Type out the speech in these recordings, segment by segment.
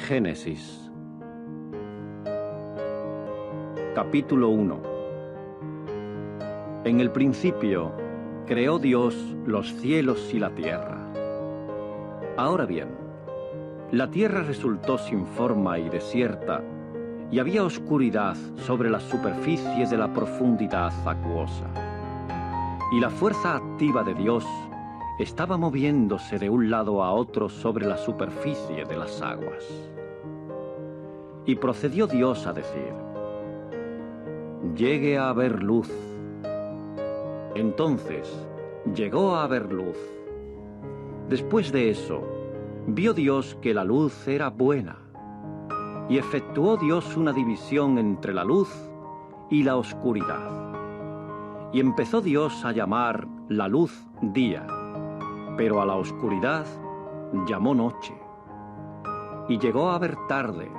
Génesis. Capítulo 1. En el principio creó Dios los cielos y la tierra. Ahora bien, la tierra resultó sin forma y desierta, y había oscuridad sobre la superficie de la profundidad acuosa. Y la fuerza activa de Dios estaba moviéndose de un lado a otro sobre la superficie de las aguas. Y procedió Dios a decir: llegue a haber luz. Entonces llegó a haber luz. Después de eso, vio Dios que la luz era buena, y efectuó Dios una división entre la luz y la oscuridad. Y empezó Dios a llamar la luz día, pero a la oscuridad llamó noche. Y llegó a haber tarde,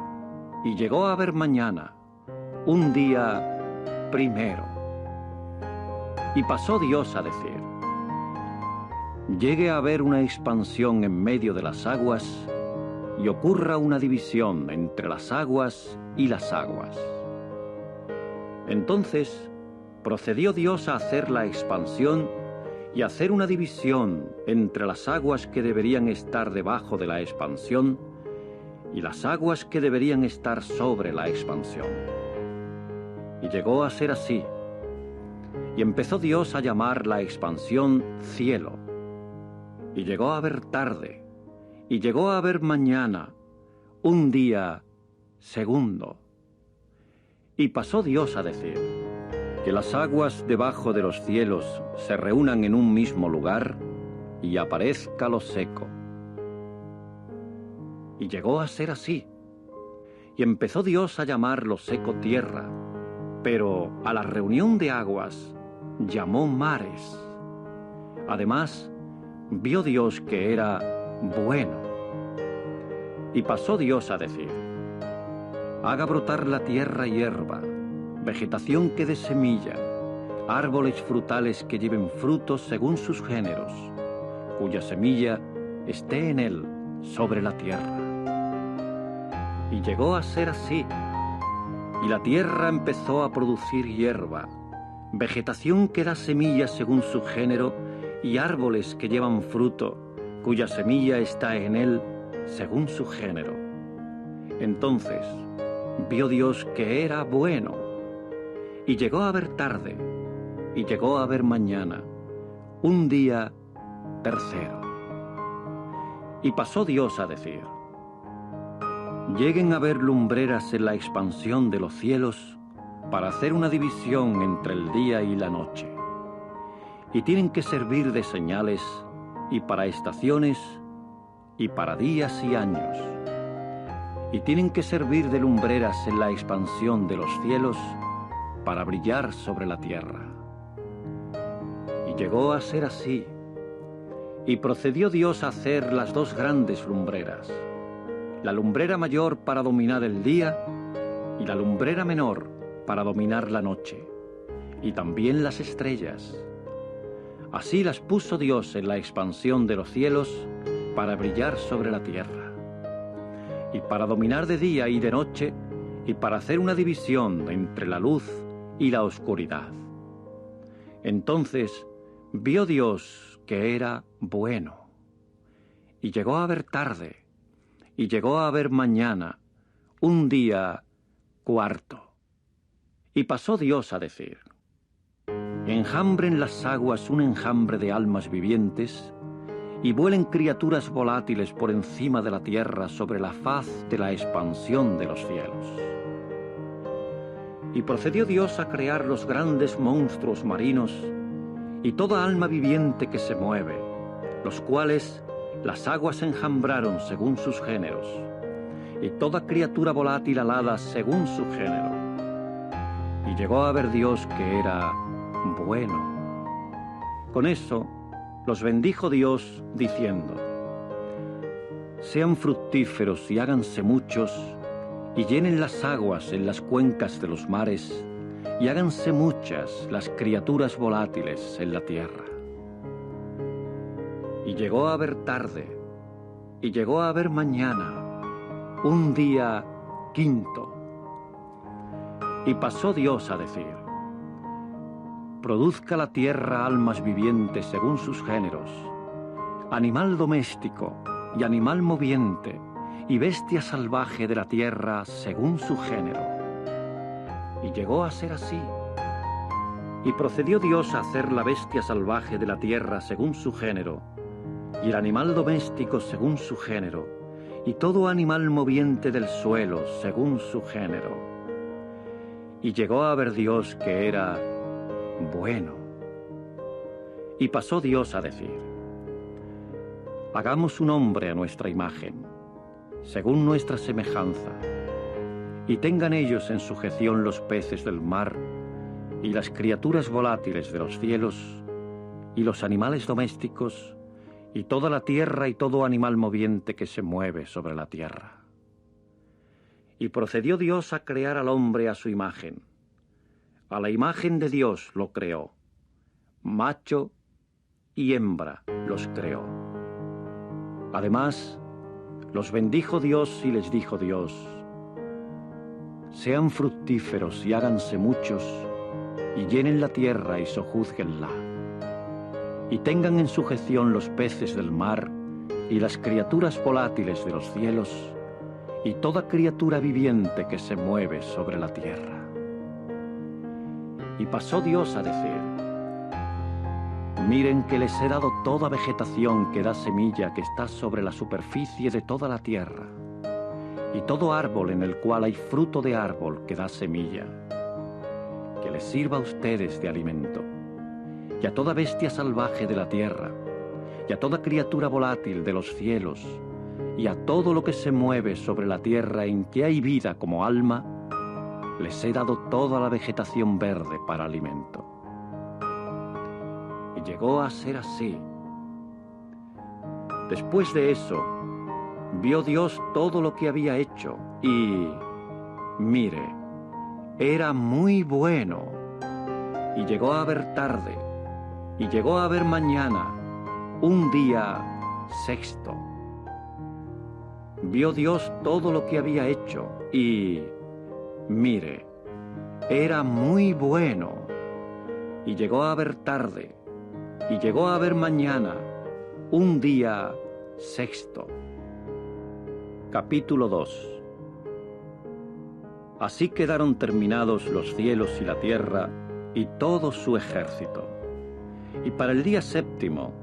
y llegó a haber mañana, un día primero. Y pasó Dios a decir: llegue a haber una expansión en medio de las aguas, y ocurra una división entre las aguas y las aguas. Entonces procedió Dios a hacer la expansión y hacer una división entre las aguas que deberían estar debajo de la expansión y las aguas que deberían estar sobre la expansión. Y llegó a ser así. Y empezó Dios a llamar la expansión cielo. Y llegó a haber tarde, y llegó a haber mañana, un día segundo. Y pasó Dios a decir: que las aguas debajo de los cielos se reúnan en un mismo lugar, y aparezca lo seco. Y llegó a ser así. Y empezó Dios a llamar lo seco tierra, pero a la reunión de aguas llamó mares. Además, vio Dios que era bueno. Y pasó Dios a decir: haga brotar la tierra hierba, vegetación que dé semilla, árboles frutales que lleven frutos según sus géneros, cuya semilla esté en él sobre la tierra. Y llegó a ser así. Y la tierra empezó a producir hierba, vegetación que da semilla según su género, y árboles que llevan fruto, cuya semilla está en él según su género. Entonces vio Dios que era bueno. Y llegó a haber tarde, y llegó a haber mañana, un día tercero. Y pasó Dios a decir: lleguen a haber lumbreras en la expansión de los cielos para hacer una división entre el día y la noche. Y tienen que servir de señales, y para estaciones, y para días y años. Y tienen que servir de lumbreras en la expansión de los cielos para brillar sobre la tierra. Y llegó a ser así. Y procedió Dios a hacer las dos grandes lumbreras, la lumbrera mayor para dominar el día y la lumbrera menor para dominar la noche, y también las estrellas. Así las puso Dios en la expansión de los cielos para brillar sobre la tierra, y para dominar de día y de noche, y para hacer una división entre la luz y la oscuridad. Entonces vio Dios que era bueno. Y llegó a haber tarde, y llegó a haber mañana, un día cuarto. Y pasó Dios a decir: enjambren las aguas un enjambre de almas vivientes, y vuelen criaturas volátiles por encima de la tierra sobre la faz de la expansión de los cielos. Y procedió Dios a crear los grandes monstruos marinos y toda alma viviente que se mueve, los cuales las aguas enjambraron según sus géneros, y toda criatura volátil alada según su género. Y llegó a ver Dios que era bueno. Con eso los bendijo Dios, diciendo: sean fructíferos y háganse muchos, y llenen las aguas en las cuencas de los mares, y háganse muchas las criaturas volátiles en la tierra. Y llegó a haber tarde, y llegó a haber mañana, un día quinto. Y pasó Dios a decir: produzca la tierra almas vivientes según sus géneros, animal doméstico y animal moviente, y bestia salvaje de la tierra según su género. Y llegó a ser así. Y procedió Dios a hacer la bestia salvaje de la tierra según su género, y el animal doméstico según su género, y todo animal moviente del suelo según su género. Y llegó a ver Dios que era bueno. Y pasó Dios a decir: hagamos un hombre a nuestra imagen, según nuestra semejanza, y tengan ellos en sujeción los peces del mar, y las criaturas volátiles de los cielos, y los animales domésticos, y toda la tierra y todo animal moviente que se mueve sobre la tierra. Y procedió Dios a crear al hombre a su imagen. A la imagen de Dios lo creó. Macho y hembra los creó. Además, los bendijo Dios y les dijo Dios: sean fructíferos y háganse muchos, y llenen la tierra y sojúzguenla, y tengan en sujeción los peces del mar y las criaturas volátiles de los cielos y toda criatura viviente que se mueve sobre la tierra. Y pasó Dios a decir: miren que les he dado toda vegetación que da semilla que está sobre la superficie de toda la tierra, y todo árbol en el cual hay fruto de árbol que da semilla, que les sirva a ustedes de alimento, y a toda bestia salvaje de la tierra, y a toda criatura volátil de los cielos, y a todo lo que se mueve sobre la tierra en que hay vida como alma, les he dado toda la vegetación verde para alimento. Y llegó a ser así. Después de eso, vio Dios todo lo que había hecho, y mire, era muy bueno. Y llegó a haber tarde, y llegó a haber mañana, un día sexto. Vio Dios todo lo que había hecho, y mire, era muy bueno. Y llegó a haber tarde, y llegó a haber mañana, un día sexto. Capítulo 2. Así quedaron terminados los cielos y la tierra y todo su ejército. Y para el día séptimo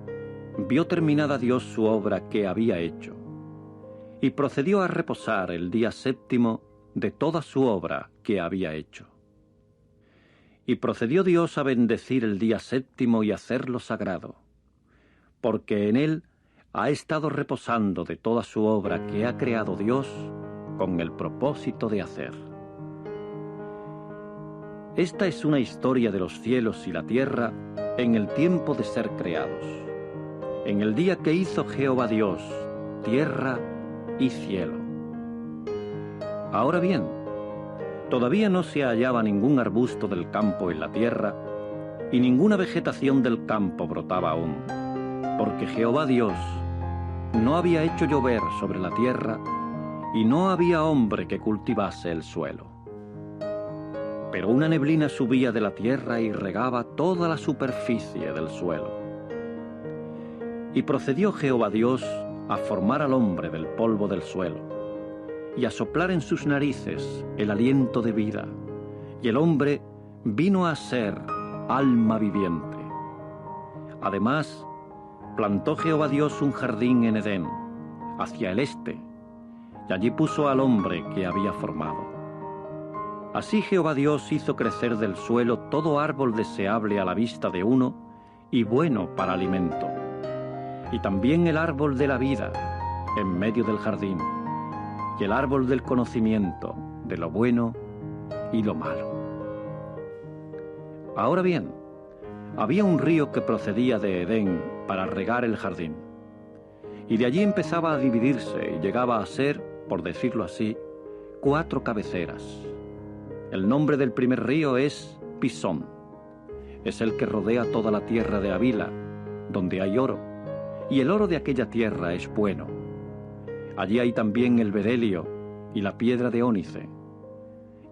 vio terminada Dios su obra que había hecho. Y procedió a reposar el día séptimo de toda su obra que había hecho. Y procedió Dios a bendecir el día séptimo y hacerlo sagrado, porque en él ha estado reposando de toda su obra que ha creado Dios con el propósito de hacer. Esta es una historia de los cielos y la tierra en el tiempo de ser creados, en el día que hizo Jehová Dios, tierra y cielo. Ahora bien, todavía no se hallaba ningún arbusto del campo en la tierra, y ninguna vegetación del campo brotaba aún, porque Jehová Dios no había hecho llover sobre la tierra, y no había hombre que cultivase el suelo. Pero una neblina subía de la tierra y regaba toda la superficie del suelo. Y procedió Jehová Dios a formar al hombre del polvo del suelo, y a soplar en sus narices el aliento de vida, y el hombre vino a ser alma viviente. Además, plantó Jehová Dios un jardín en Edén, hacia el este, y allí puso al hombre que había formado. Así Jehová Dios hizo crecer del suelo todo árbol deseable a la vista de uno y bueno para alimento, y también el árbol de la vida en medio del jardín, y el árbol del conocimiento de lo bueno y lo malo. Ahora bien, había un río que procedía de Edén para regar el jardín, y de allí empezaba a dividirse y llegaba a ser, por decirlo así, 4 cabeceras. El nombre del primer río es Pisón. Es el que rodea toda la tierra de Havila, donde hay oro, y el oro de aquella tierra es bueno. Allí hay también el bedelio, y la piedra de ónice.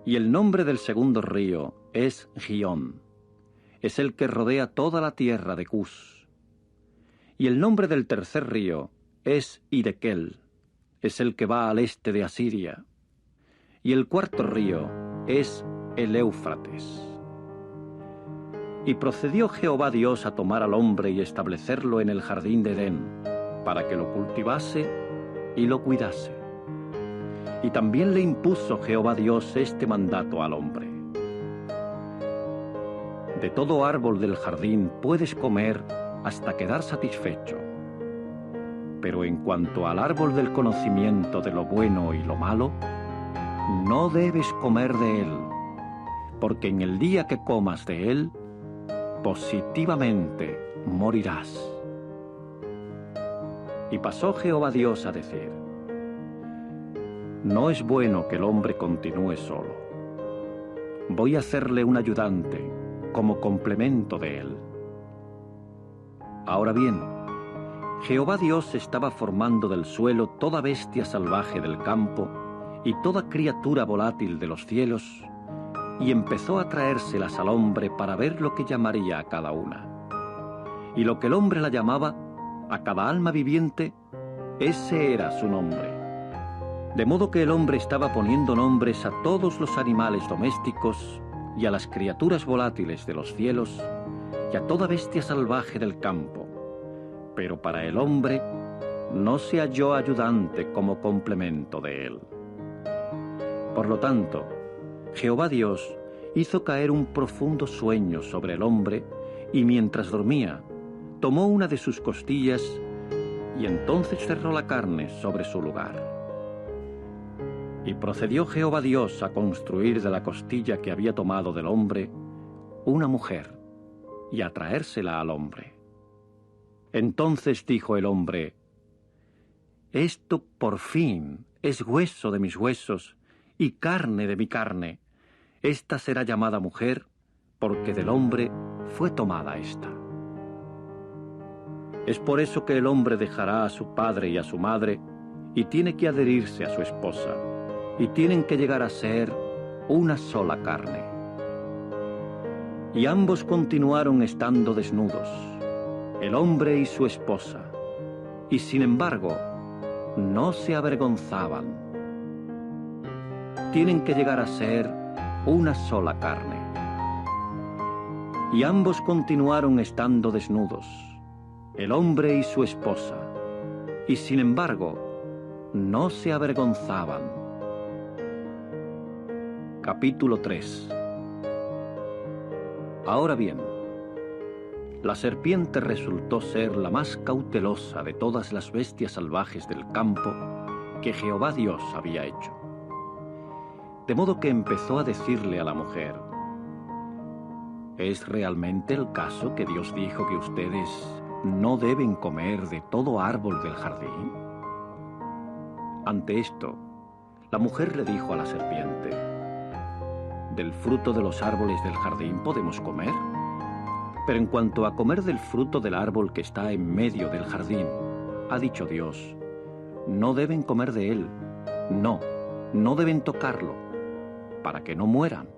Y el nombre del segundo río es Gihón. Es el que rodea toda la tierra de Cus. Y el nombre del tercer río es Hidekel. Es el que va al este de Asiria. Y el cuarto río es el Éufrates. Y procedió Jehová Dios a tomar al hombre y establecerlo en el jardín de Edén, para que lo cultivase y lo cuidase. Y también le impuso Jehová Dios este mandato al hombre: de todo árbol del jardín puedes comer hasta quedar satisfecho, pero en cuanto al árbol del conocimiento de lo bueno y lo malo, no debes comer de él, porque en el día que comas de él, positivamente morirás. Y pasó Jehová Dios a decir: no es bueno que el hombre continúe solo. Voy a hacerle un ayudante como complemento de él. Ahora bien, Jehová Dios estaba formando del suelo toda bestia salvaje del campo y toda criatura volátil de los cielos, y empezó a traérselas al hombre para ver lo que llamaría a cada una. Y lo que el hombre la llamaba, a cada alma viviente, ese era su nombre. De modo que el hombre estaba poniendo nombres a todos los animales domésticos y a las criaturas volátiles de los cielos y a toda bestia salvaje del campo. Pero para el hombre no se halló ayudante como complemento de él. Por lo tanto, Jehová Dios hizo caer un profundo sueño sobre el hombre, y mientras dormía, tomó una de sus costillas y entonces cerró la carne sobre su lugar. Y procedió Jehová Dios a construir de la costilla que había tomado del hombre una mujer, y a traérsela al hombre. Entonces dijo el hombre: esto por fin es hueso de mis huesos y carne de mi carne. Esta será llamada mujer, porque del hombre fue tomada esta. Es por eso que el hombre dejará a su padre y a su madre, y tiene que adherirse a su esposa, y tienen que llegar a ser una sola carne. Y ambos continuaron estando desnudos, el hombre y su esposa, y sin embargo no se avergonzaban. Tienen que llegar a ser una sola carne. Y ambos continuaron estando desnudos, el hombre y su esposa, y sin embargo no se avergonzaban. Capítulo 3. Ahora bien, la serpiente resultó ser la más cautelosa de todas las bestias salvajes del campo que Jehová Dios había hecho. De modo que empezó a decirle a la mujer: ¿es realmente el caso que Dios dijo que ustedes no deben comer de todo árbol del jardín? Ante esto, la mujer le dijo a la serpiente: ¿del fruto de los árboles del jardín podemos comer? Pero en cuanto a comer del fruto del árbol que está en medio del jardín, ha dicho Dios: no deben comer de él, no deben tocarlo, para que no mueran.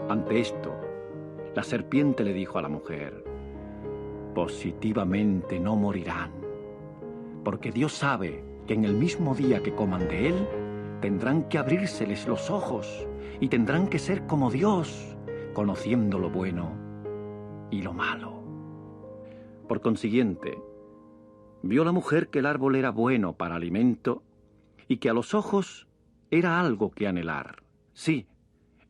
Ante esto, la serpiente le dijo a la mujer: positivamente no morirán, porque Dios sabe que en el mismo día que coman de él, tendrán que abrírseles los ojos y tendrán que ser como Dios, conociendo lo bueno y lo malo. Por consiguiente, vio la mujer que el árbol era bueno para alimento y que a los ojos era algo que anhelar. Sí,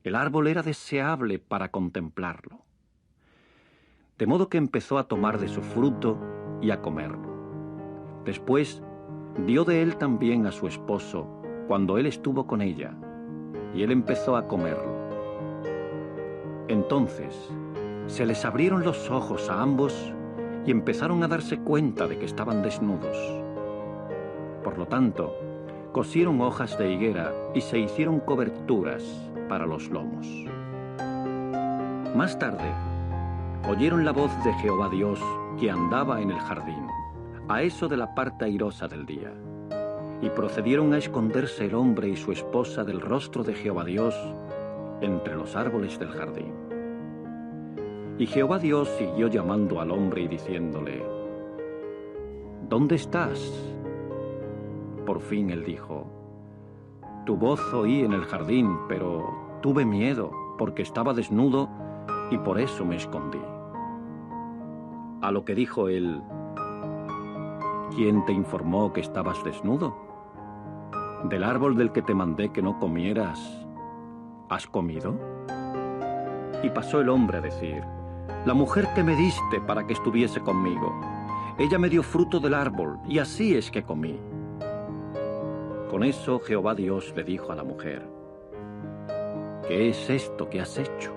el árbol era deseable para contemplarlo. De modo que empezó a tomar de su fruto y a comerlo. Después dio de él también a su esposo cuando él estuvo con ella, y él empezó a comerlo. Entonces se les abrieron los ojos a ambos y empezaron a darse cuenta de que estaban desnudos. Por lo tanto, cosieron hojas de higuera y se hicieron coberturas para los lomos. Más tarde, oyeron la voz de Jehová Dios que andaba en el jardín, a eso de la parte airosa del día. Y procedieron a esconderse el hombre y su esposa del rostro de Jehová Dios entre los árboles del jardín. Y Jehová Dios siguió llamando al hombre y diciéndole: ¿Dónde estás? Por fin él dijo: Tu voz oí en el jardín, pero tuve miedo porque estaba desnudo y por eso me escondí. A lo que dijo él: ¿Quién te informó que estabas desnudo? ¿Del árbol del que te mandé que no comieras, has comido? Y pasó el hombre a decir: La mujer que me diste para que estuviese conmigo, ella me dio fruto del árbol, y así es que comí. Con eso Jehová Dios le dijo a la mujer: ¿Qué es esto que has hecho?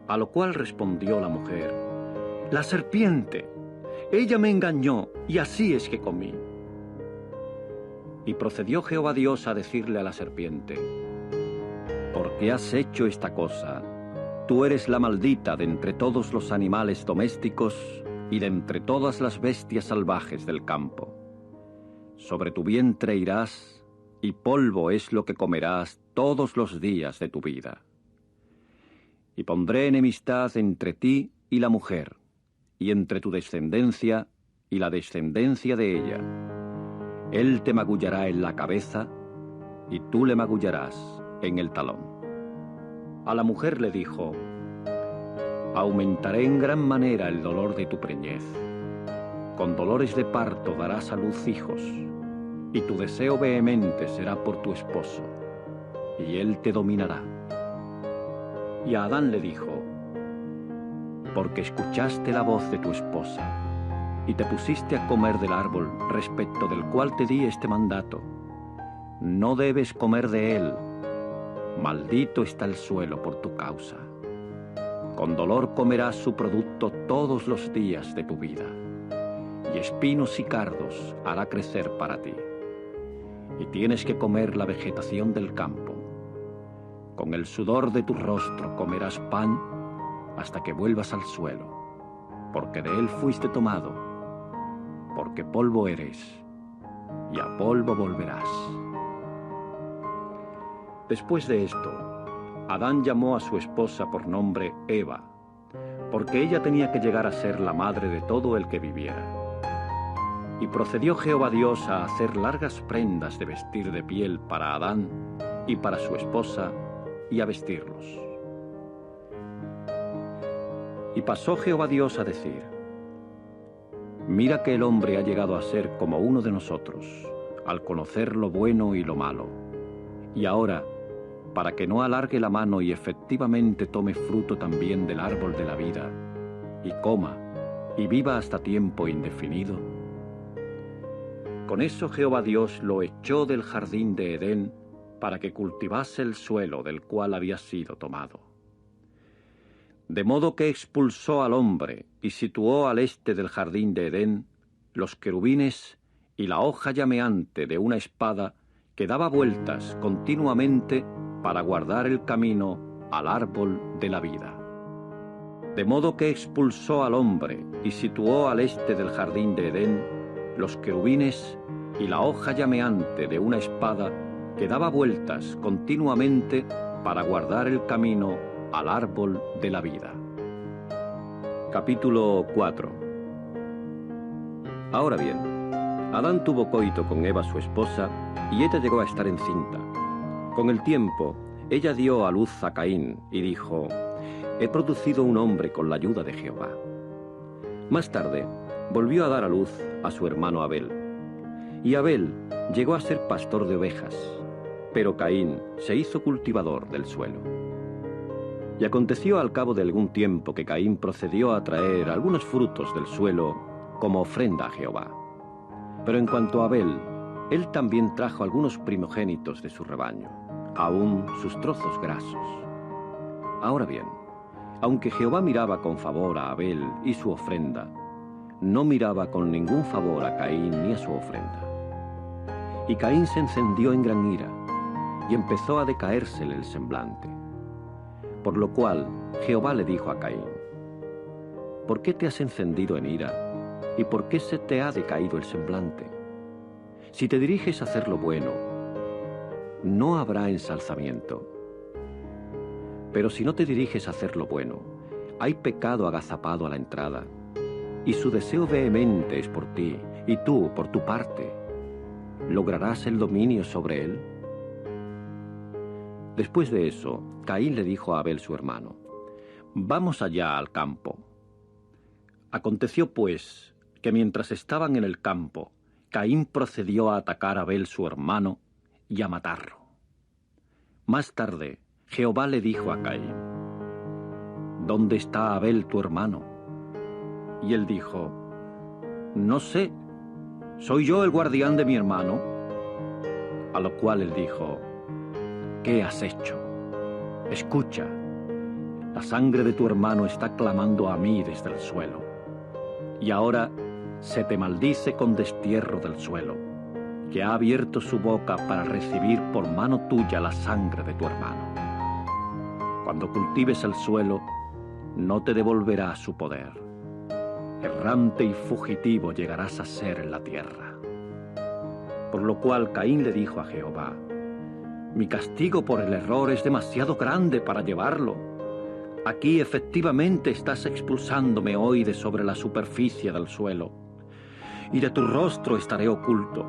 A lo cual respondió la mujer: La serpiente, ella me engañó, y así es que comí. Y procedió Jehová Dios a decirle a la serpiente: ¿Por qué has hecho esta cosa? Tú eres la maldita de entre todos los animales domésticos y de entre todas las bestias salvajes del campo. Sobre tu vientre irás, y polvo es lo que comerás todos los días de tu vida. Y pondré enemistad entre ti y la mujer, y entre tu descendencia y la descendencia de ella. Él te magullará en la cabeza, y tú le magullarás en el talón. A la mujer le dijo: Aumentaré en gran manera el dolor de tu preñez. Con dolores de parto darás a luz hijos, y tu deseo vehemente será por tu esposo, y él te dominará. Y a Adán le dijo: Porque escuchaste la voz de tu esposa, y te pusiste a comer del árbol respecto del cual te di este mandato: No debes comer de él, maldito está el suelo por tu causa. Con dolor comerás su producto todos los días de tu vida, y espinos y cardos hará crecer para ti. Y tienes que comer la vegetación del campo. Con el sudor de tu rostro comerás pan hasta que vuelvas al suelo, porque de él fuiste tomado, porque polvo eres, y a polvo volverás. Después de esto, Adán llamó a su esposa por nombre Eva, porque ella tenía que llegar a ser la madre de todo el que viviera. Y procedió Jehová Dios a hacer largas prendas de vestir de piel para Adán y para su esposa, y a vestirlos. Y pasó Jehová Dios a decir: Mira que el hombre ha llegado a ser como uno de nosotros, al conocer lo bueno y lo malo. Y ahora, para que no alargue la mano y efectivamente tome fruto también del árbol de la vida, y coma, y viva hasta tiempo indefinido. Con eso Jehová Dios lo echó del jardín de Edén para que cultivase el suelo del cual había sido tomado. De modo que expulsó al hombre y situó al este del jardín de Edén los querubines y la hoja llameante de una espada que daba vueltas continuamente para guardar el camino al árbol de la vida. De modo que expulsó al hombre y situó al este del jardín de Edén los querubines y la hoja llameante de una espada que daba vueltas continuamente para guardar el camino al árbol de la vida. Capítulo 4. Ahora bien, Adán tuvo coito con Eva su esposa, y ella llegó a estar encinta. Con el tiempo, ella dio a luz a Caín, y dijo: He producido un hombre con la ayuda de Jehová. Más tarde, volvió a dar a luz a su hermano Abel. Y Abel llegó a ser pastor de ovejas, pero Caín se hizo cultivador del suelo. Y aconteció al cabo de algún tiempo que Caín procedió a traer algunos frutos del suelo como ofrenda a Jehová. Pero en cuanto a Abel, él también trajo algunos primogénitos de su rebaño, aún sus trozos grasos. Ahora bien, aunque Jehová miraba con favor a Abel y su ofrenda, no miraba con ningún favor a Caín ni a su ofrenda. Y Caín se encendió en gran ira, y empezó a decaérsele el semblante. Por lo cual Jehová le dijo a Caín: ¿Por qué te has encendido en ira? ¿Y por qué se te ha decaído el semblante? Si te diriges a hacer lo bueno, no habrá ensalzamiento. Pero si no te diriges a hacer lo bueno, hay pecado agazapado a la entrada, y su deseo vehemente es por ti, y tú, por tu parte, ¿lograrás el dominio sobre él? Después de eso, Caín le dijo a Abel su hermano: «Vamos allá al campo». Aconteció, pues, que mientras estaban en el campo, Caín procedió a atacar a Abel su hermano y a matarlo. Más tarde, Jehová le dijo a Caín: «¿Dónde está Abel tu hermano?» Y él dijo: «No sé, ¿soy yo el guardián de mi hermano?» A lo cual él dijo: «¿Qué has hecho? Escucha, la sangre de tu hermano está clamando a mí desde el suelo, y ahora se te maldice con destierro del suelo, que ha abierto su boca para recibir por mano tuya la sangre de tu hermano. Cuando cultives el suelo, no te devolverá su poder. Errante y fugitivo llegarás a ser en la tierra». Por lo cual Caín le dijo a Jehová: «Mi castigo por el error es demasiado grande para llevarlo. Aquí efectivamente estás expulsándome hoy de sobre la superficie del suelo, y de tu rostro estaré oculto,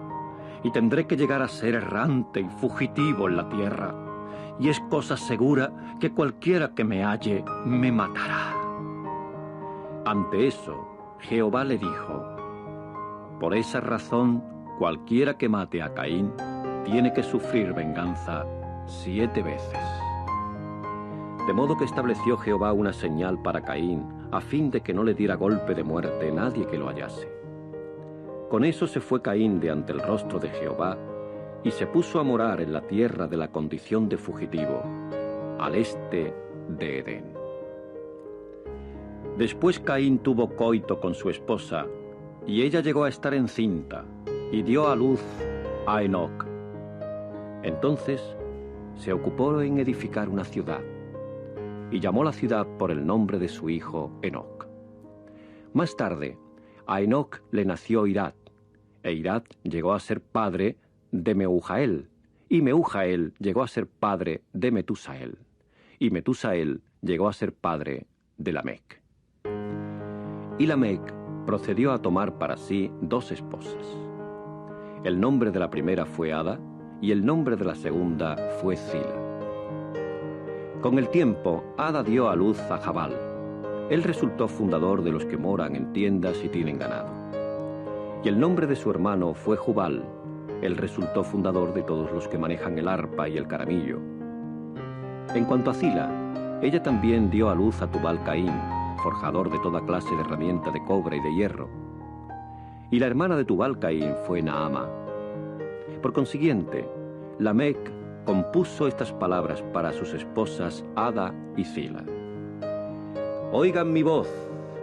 y tendré que llegar a ser errante y fugitivo en la tierra, y es cosa segura que cualquiera que me halle me matará». Ante eso, Jehová le dijo: «Por esa razón, cualquiera que mate a Caín tiene que sufrir venganza 7 veces. De modo que estableció Jehová una señal para Caín, a fin de que no le diera golpe de muerte nadie que lo hallase. Con eso se fue Caín de ante el rostro de Jehová, y se puso a morar en la tierra de la condición de fugitivo, al este de Edén. Después Caín tuvo coito con su esposa, y ella llegó a estar encinta, y dio a luz a Enoc. Entonces se ocupó en edificar una ciudad, y llamó la ciudad por el nombre de su hijo Enoc. Más tarde, a Enoc le nació Irad, e Irad llegó a ser padre de Meujael, y Meujael llegó a ser padre de Metusael, y Metusael llegó a ser padre de Lamec. Y Lamec procedió a tomar para sí 2 esposas. El nombre de la primera fue Ada, y el nombre de la segunda fue Zila. Con el tiempo, Ada dio a luz a Jabal. Él resultó fundador de los que moran en tiendas y tienen ganado. Y el nombre de su hermano fue Jubal. Él resultó fundador de todos los que manejan el arpa y el caramillo. En cuanto a Zila, ella también dio a luz a Tubal Caín, forjador de toda clase de herramienta de cobre y de hierro. Y la hermana de Tubal Caín fue Naama. Por consiguiente, Lamec compuso estas palabras para sus esposas Ada y Zila: «Oigan mi voz,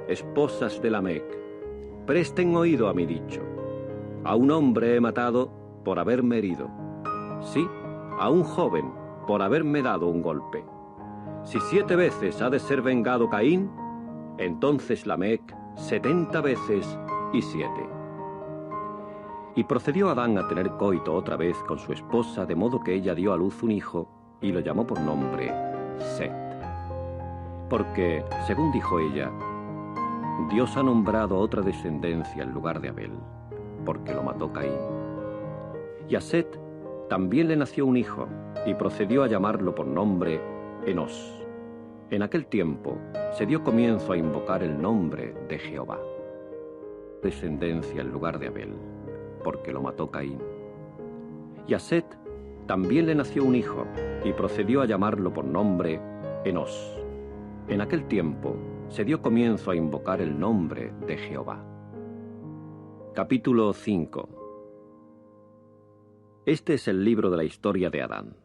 esposas de Lamec, presten oído a mi dicho. A un hombre he matado por haberme herido. Sí, a un joven por haberme dado un golpe. Si 7 veces ha de ser vengado Caín, entonces Lamec 70 veces y 7. Y procedió Adán a tener coito otra vez con su esposa, de modo que ella dio a luz un hijo, y lo llamó por nombre Set. Porque, según dijo ella, Dios ha nombrado otra descendencia en lugar de Abel, porque lo mató Caín. Y a Set también le nació un hijo, y procedió a llamarlo por nombre Enos. En aquel tiempo se dio comienzo a invocar el nombre de Jehová. Descendencia en lugar de Abel, porque lo mató Caín. Y a Set también le nació un hijo, y procedió a llamarlo por nombre Enos. En aquel tiempo se dio comienzo a invocar el nombre de Jehová. Capítulo 5. Este es el libro de la historia de Adán.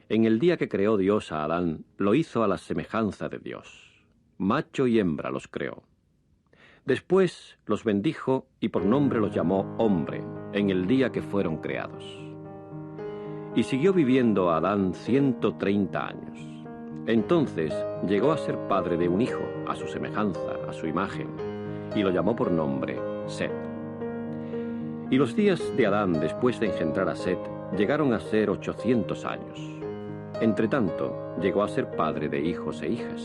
En el día que creó Dios a Adán, lo hizo a la semejanza de Dios. Macho y hembra los creó. Después los bendijo y por nombre los llamó hombre, en el día que fueron creados. Y siguió viviendo Adán 130 años. Entonces llegó a ser padre de un hijo, a su semejanza, a su imagen, y lo llamó por nombre Set. Y los días de Adán después de engendrar a Set llegaron a ser 800 años. Entretanto, llegó a ser padre de hijos e hijas.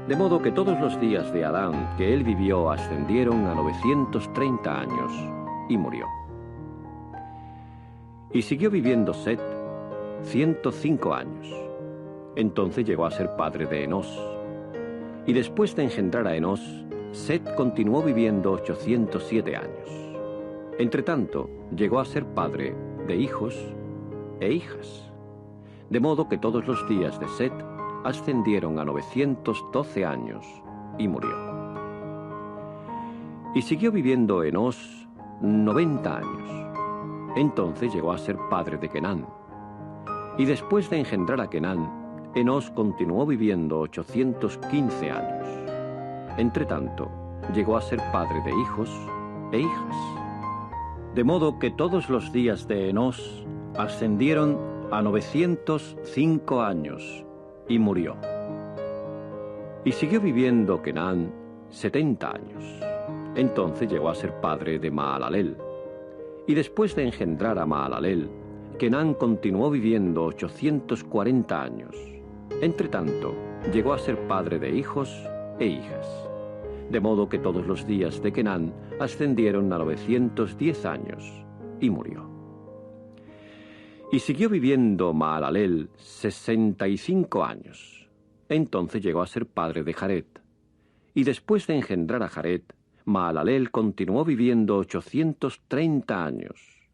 De modo que todos los días de Adán que él vivió ascendieron a 930 años y murió. Y siguió viviendo Set 105 años. Entonces llegó a ser padre de Enós. Y después de engendrar a Enós, Set continuó viviendo 807 años. Entretanto, llegó a ser padre de hijos e hijas. De modo que todos los días de Set ascendieron a 912 años y murió. Y siguió viviendo Enós 90 años. Entonces llegó a ser padre de Kenán. Y después de engendrar a Kenán, Enós continuó viviendo 815 años. Entretanto, llegó a ser padre de hijos e hijas. De modo que todos los días de Enós ascendieron a 905 años y murió. Y siguió viviendo Kenán 70 años. Entonces llegó a ser padre de Mahalaleel. Y después de engendrar a Mahalaleel, Kenán continuó viviendo 840 años. Entretanto, llegó a ser padre de hijos e hijas. De modo que todos los días de Kenán ascendieron a 910 años y murió. Y siguió viviendo Mahalaleel 65 años. Entonces llegó a ser padre de Jared. Y después de engendrar a Jared, Mahalaleel continuó viviendo 830 años.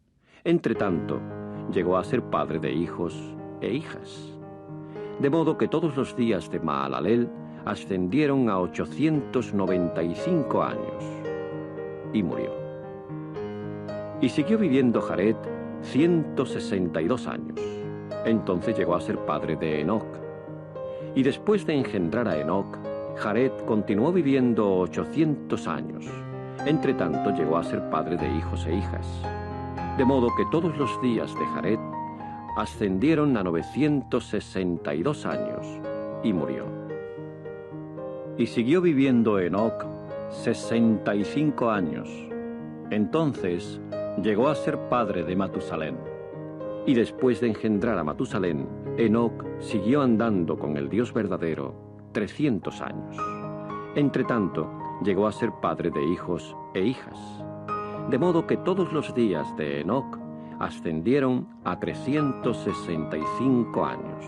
Entretanto, llegó a ser padre de hijos e hijas. De modo que todos los días de Mahalaleel ascendieron a 895 años y murió. Y siguió viviendo Jared 162 años. Entonces llegó a ser padre de Enoc. Y después de engendrar a Enoc, Jared continuó viviendo 800 años. Entretanto llegó a ser padre de hijos e hijas. De modo que todos los días de Jared ascendieron a 962 años y murió. Y siguió viviendo Enoc 65 años. Entonces llegó a ser padre de Matusalén. Y después de engendrar a Matusalén, Enoc siguió andando con el Dios verdadero 300 años. Entretanto, llegó a ser padre de hijos e hijas. De modo que todos los días de Enoc ascendieron a 365 años.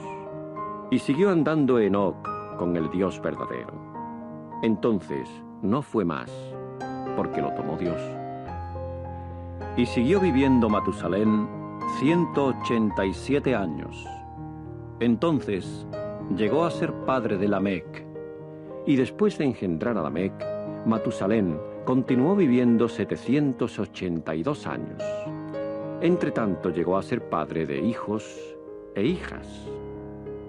Y siguió andando Enoc con el Dios verdadero. Entonces no fue más, porque lo tomó Dios. Y siguió viviendo Matusalén 187 años. Entonces llegó a ser padre de Lamec. Y después de engendrar a Lamec, Matusalén continuó viviendo 782 años. Entretanto llegó a ser padre de hijos e hijas.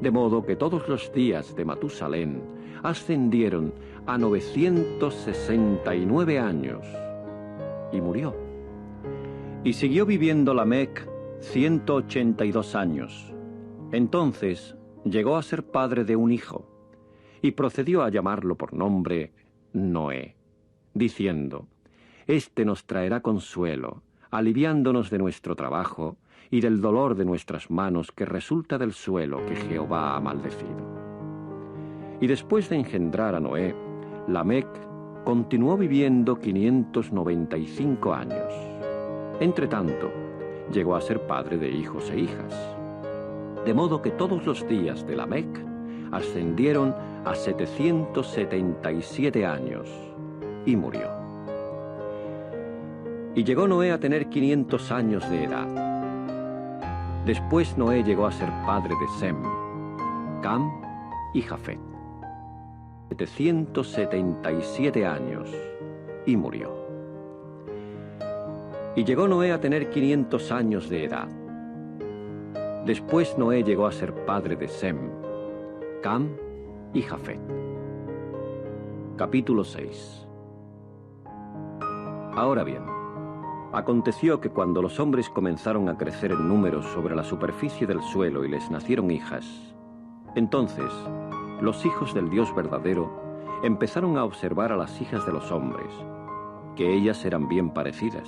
De modo que todos los días de Matusalén ascendieron a 969 años y murió. Y siguió viviendo Lamec 182 años. Entonces llegó a ser padre de un hijo y procedió a llamarlo por nombre Noé, diciendo: «Este nos traerá consuelo, aliviándonos de nuestro trabajo y del dolor de nuestras manos que resulta del suelo que Jehová ha maldecido». Y después de engendrar a Noé, Lamec continuó viviendo 595 años. Entretanto, llegó a ser padre de hijos e hijas. De modo que todos los días de Lamec ascendieron a 777 años y murió. Y llegó Noé a tener 500 años de edad. Después Noé llegó a ser padre de Sem, Cam y Jafet. 777 años y murió. Y llegó Noé a tener 500 años de edad. Después Noé llegó a ser padre de Sem, Cam y Jafet. Capítulo 6. Ahora bien, aconteció que cuando los hombres comenzaron a crecer en número sobre la superficie del suelo y les nacieron hijas, entonces los hijos del Dios verdadero empezaron a observar a las hijas de los hombres, que ellas eran bien parecidas,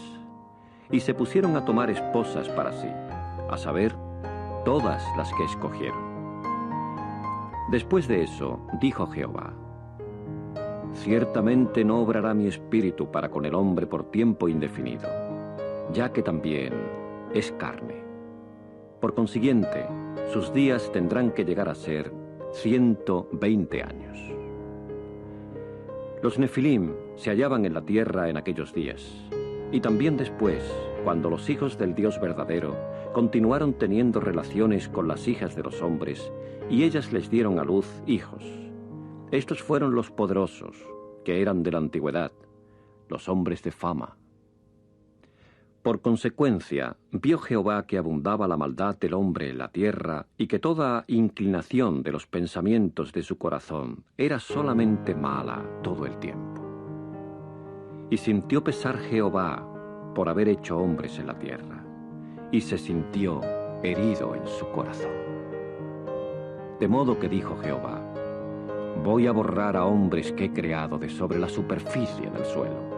y se pusieron a tomar esposas para sí, a saber, todas las que escogieron. Después de eso, dijo Jehová: ciertamente no obrará mi espíritu para con el hombre por tiempo indefinido, ya que también es carne. Por consiguiente, sus días tendrán que llegar a ser 120 años. Los Nefilim se hallaban en la tierra en aquellos días, y también después, cuando los hijos del Dios verdadero continuaron teniendo relaciones con las hijas de los hombres, y ellas les dieron a luz hijos. Estos fueron los poderosos, que eran de la antigüedad, los hombres de fama. Por consecuencia, vio Jehová que abundaba la maldad del hombre en la tierra, y que toda inclinación de los pensamientos de su corazón era solamente mala todo el tiempo. Y sintió pesar Jehová por haber hecho hombres en la tierra, y se sintió herido en su corazón. De modo que dijo Jehová: voy a borrar a hombres que he creado de sobre la superficie del suelo,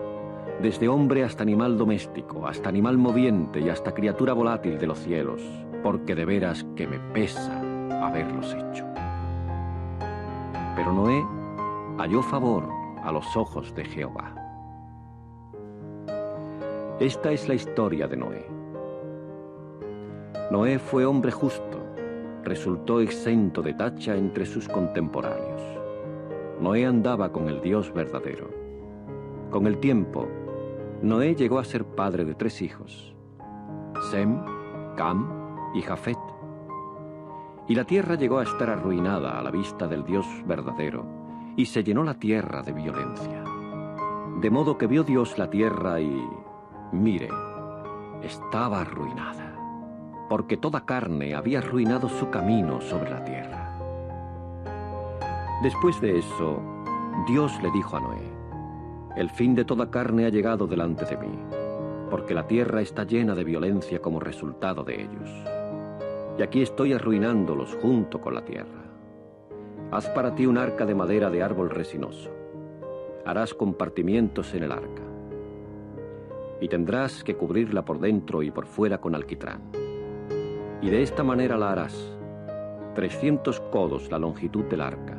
desde hombre hasta animal doméstico, hasta animal moviente y hasta criatura volátil de los cielos, porque de veras que me pesa haberlos hecho. Pero Noé halló favor a los ojos de Jehová. Esta es la historia de Noé. Noé fue hombre justo, resultó exento de tacha entre sus contemporáneos. Noé andaba con el Dios verdadero. Con el tiempo, Noé llegó a ser padre de 3 hijos: Sem, Cam y Jafet. Y la tierra llegó a estar arruinada a la vista del Dios verdadero, y se llenó la tierra de violencia. De modo que vio Dios la tierra y, mire, estaba arruinada, porque toda carne había arruinado su camino sobre la tierra. Después de eso, Dios le dijo a Noé: el fin de toda carne ha llegado delante de mí, porque la tierra está llena de violencia como resultado de ellos. Y aquí estoy arruinándolos junto con la tierra. Haz para ti un arca de madera de árbol resinoso. Harás compartimientos en el arca. Y tendrás que cubrirla por dentro y por fuera con alquitrán. Y de esta manera la harás: 300 codos la longitud del arca,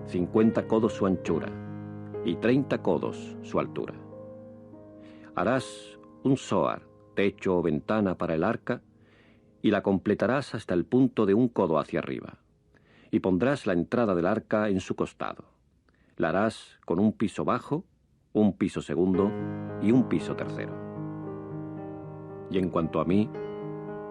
50 codos su anchura, y 30 codos su altura. Harás un zoar, techo o ventana para el arca, y la completarás hasta el punto de 1 codo hacia arriba, y pondrás la entrada del arca en su costado. La harás con 1 piso bajo, 1 piso segundo y 1 piso tercero. Y en cuanto a mí,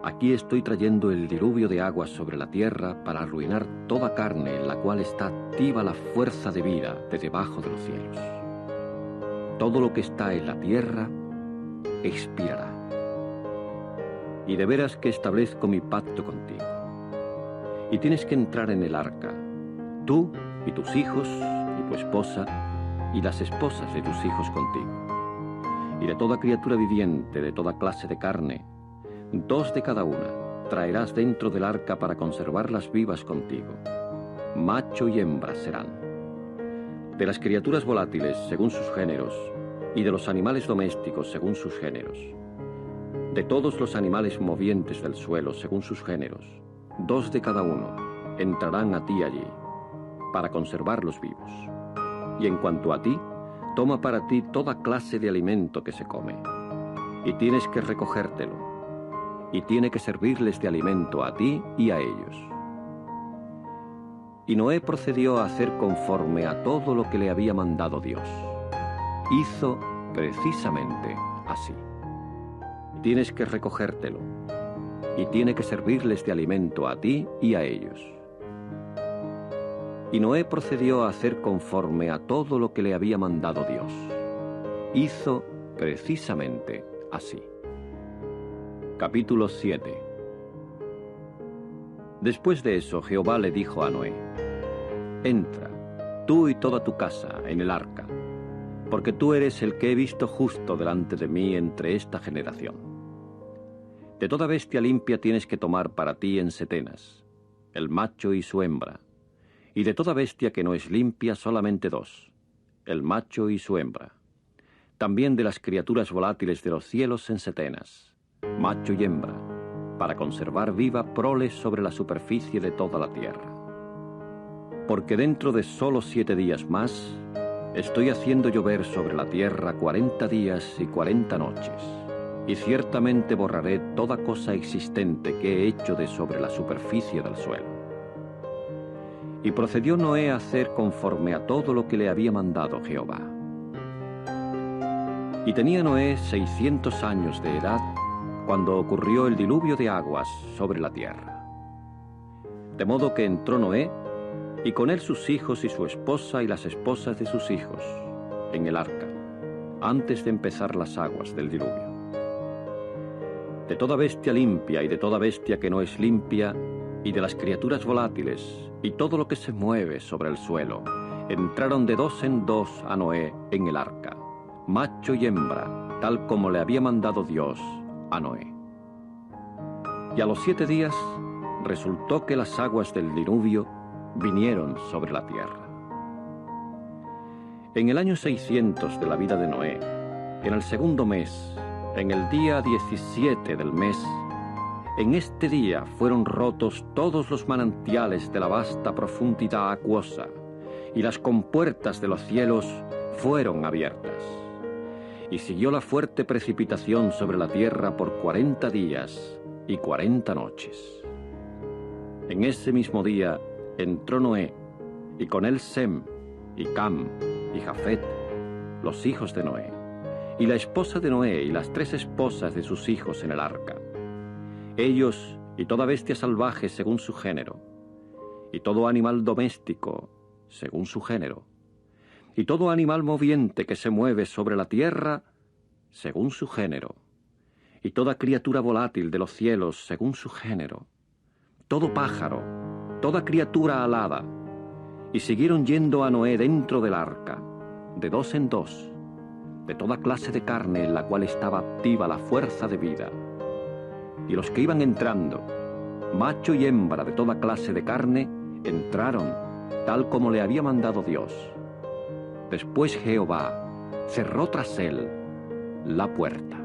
aquí estoy trayendo el diluvio de aguas sobre la tierra para arruinar toda carne en la cual está activa la fuerza de vida de debajo de los cielos. Todo lo que está en la tierra expirará. Y de veras que establezco mi pacto contigo. Y tienes que entrar en el arca, tú y tus hijos y tu esposa y las esposas de tus hijos contigo. Y de toda criatura viviente, de toda clase de carne, 2 de cada una traerás dentro del arca para conservarlas vivas contigo. Macho y hembra serán. De las criaturas volátiles según sus géneros, y de los animales domésticos según sus géneros. De todos los animales movientes del suelo según sus géneros, 2 de cada uno entrarán a ti allí, para conservarlos vivos. Y en cuanto a ti, toma para ti toda clase de alimento que se come, y tienes que recogértelo, y tiene que servirles de alimento a ti y a ellos. Y Noé procedió a hacer conforme a todo lo que le había mandado Dios. Hizo precisamente así. Tienes que recogértelo, y tiene que servirles de alimento a ti y a ellos. Y Noé procedió a hacer conforme a todo lo que le había mandado Dios. Hizo precisamente así. Capítulo 7. Después de eso, Jehová le dijo a Noé: entra, tú y toda tu casa, en el arca, porque tú eres el que he visto justo delante de mí entre esta generación. De toda bestia limpia tienes que tomar para ti en setenas, el macho y su hembra, y de toda bestia que no es limpia solamente 2, el macho y su hembra. también de las criaturas volátiles de los cielos en setenas, macho y hembra, para conservar viva prole sobre la superficie de toda la tierra. Porque dentro de solo 7 días más, estoy haciendo llover sobre la tierra 40 días y 40 noches, y ciertamente borraré toda cosa existente que he hecho de sobre la superficie del suelo. Y procedió Noé a hacer conforme a todo lo que le había mandado Jehová. Y tenía Noé 600 años de edad cuando ocurrió el diluvio de aguas sobre la tierra. De modo que entró Noé, y con él sus hijos y su esposa y las esposas de sus hijos, en el arca, antes de empezar las aguas del diluvio. De toda bestia limpia y de toda bestia que no es limpia, y de las criaturas volátiles, y todo lo que se mueve sobre el suelo, entraron de 2 en 2 a Noé en el arca, macho y hembra, tal como le había mandado Dios a Noé. Y a los 7 días resultó que las aguas del diluvio vinieron sobre la tierra. En el año 600 de la vida de Noé, en el 2º mes, en el día 17 del mes, en este día fueron rotos todos los manantiales de la vasta profundidad acuosa, y las compuertas de los cielos fueron abiertas. Y siguió la fuerte precipitación sobre la tierra por 40 días y 40 noches. En ese mismo día entró Noé, y con él Sem, y Cam, y Jafet, los hijos de Noé, y la esposa de Noé y las 3 esposas de sus hijos en el arca. Ellos y toda bestia salvaje según su género, y todo animal doméstico según su género, y todo animal moviente que se mueve sobre la tierra según su género, y toda criatura volátil de los cielos según su género, todo pájaro, toda criatura alada, y siguieron yendo a Noé dentro del arca, de 2 en 2, de toda clase de carne en la cual estaba activa la fuerza de vida. Y los que iban entrando, macho y hembra de toda clase de carne, entraron, tal como le había mandado Dios. Después Jehová cerró tras él la puerta.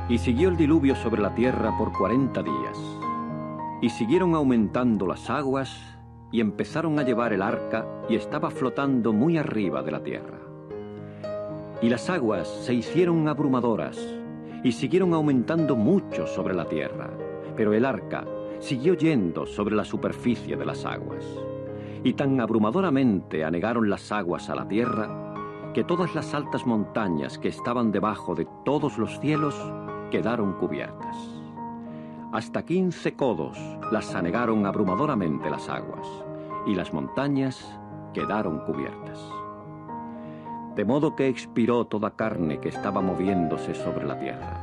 Y siguió el diluvio sobre la tierra por 40 días. Y siguieron aumentando las aguas, y empezaron a llevar el arca, y estaba flotando muy arriba de la tierra. Y las aguas se hicieron abrumadoras, y siguieron aumentando mucho sobre la tierra, pero el arca siguió yendo sobre la superficie de las aguas. Y tan abrumadoramente anegaron las aguas a la tierra, que todas las altas montañas que estaban debajo de todos los cielos quedaron cubiertas. Hasta 15 codos las anegaron abrumadoramente las aguas, y las montañas quedaron cubiertas. De modo que expiró toda carne que estaba moviéndose sobre la tierra,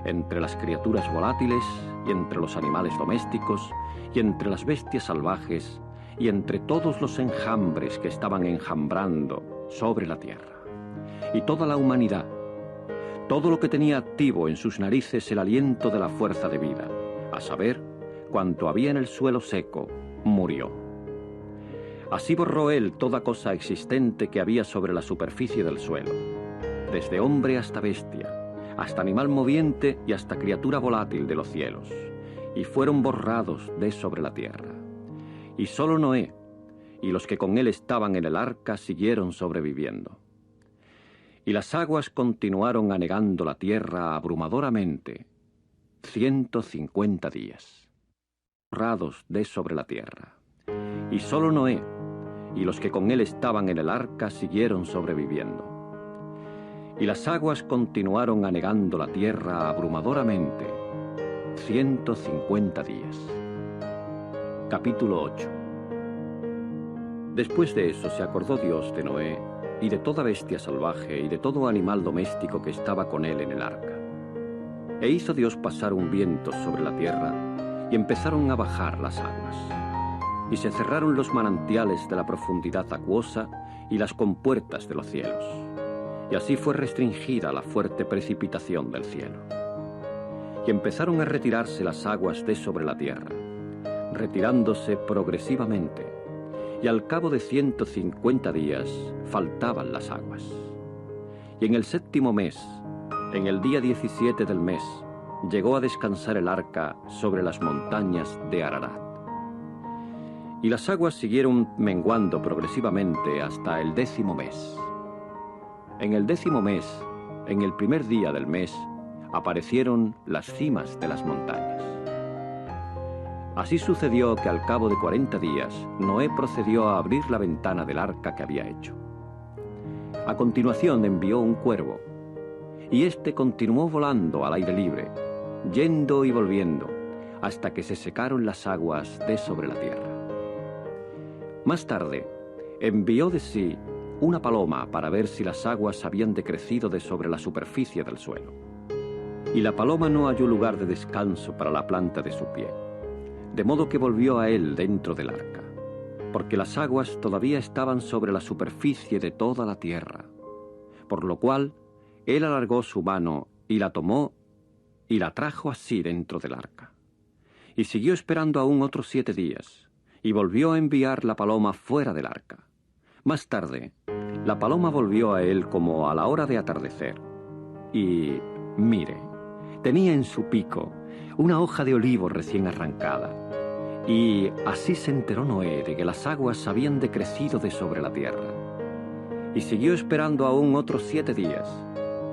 entre las criaturas volátiles, y entre los animales domésticos, y entre las bestias salvajes, y entre todos los enjambres que estaban enjambrando sobre la tierra. Y toda la humanidad, todo lo que tenía activo en sus narices el aliento de la fuerza de vida, a saber, cuanto había en el suelo seco, murió. Así borró él toda cosa existente que había sobre la superficie del suelo, desde hombre hasta bestia, hasta animal moviente y hasta criatura volátil de los cielos, y fueron borrados de sobre la tierra. Y solo Noé y los que con él estaban en el arca siguieron sobreviviendo. Y las aguas continuaron anegando la tierra abrumadoramente 150 días, borrados de sobre la tierra. Y solo Noé y los que con él estaban en el arca siguieron sobreviviendo. Y las aguas continuaron anegando la tierra abrumadoramente 150 días. Capítulo 8. Después de eso se acordó Dios de Noé y de toda bestia salvaje y de todo animal doméstico que estaba con él en el arca. E hizo Dios pasar un viento sobre la tierra, y empezaron a bajar las aguas. Y se cerraron los manantiales de la profundidad acuosa y las compuertas de los cielos. Y así fue restringida la fuerte precipitación del cielo. Y empezaron a retirarse las aguas de sobre la tierra, retirándose progresivamente, y al cabo de 150 días faltaban las aguas. Y en el 7º mes, en el día 17 del mes, llegó a descansar el arca sobre las montañas de Ararat. Y las aguas siguieron menguando progresivamente hasta el 10º mes. En el 10º mes, en el primer día del mes, aparecieron las cimas de las montañas. Así sucedió que al cabo de 40 días, Noé procedió a abrir la ventana del arca que había hecho. A continuación envió un cuervo, y éste continuó volando al aire libre, yendo y volviendo, hasta que se secaron las aguas de sobre la tierra. Más tarde, envió de sí una paloma para ver si las aguas habían decrecido de sobre la superficie del suelo. Y la paloma no halló lugar de descanso para la planta de su pie, de modo que volvió a él dentro del arca, porque las aguas todavía estaban sobre la superficie de toda la tierra, por lo cual él alargó su mano y la tomó y la trajo así dentro del arca. Y siguió esperando aún otros 7 días, y volvió a enviar la paloma fuera del arca. Más tarde, la paloma volvió a él como a la hora de atardecer, y, mire, tenía en su pico una hoja de olivo recién arrancada, y así se enteró Noé de que las aguas habían decrecido de sobre la tierra. Y siguió esperando aún otros 7 días.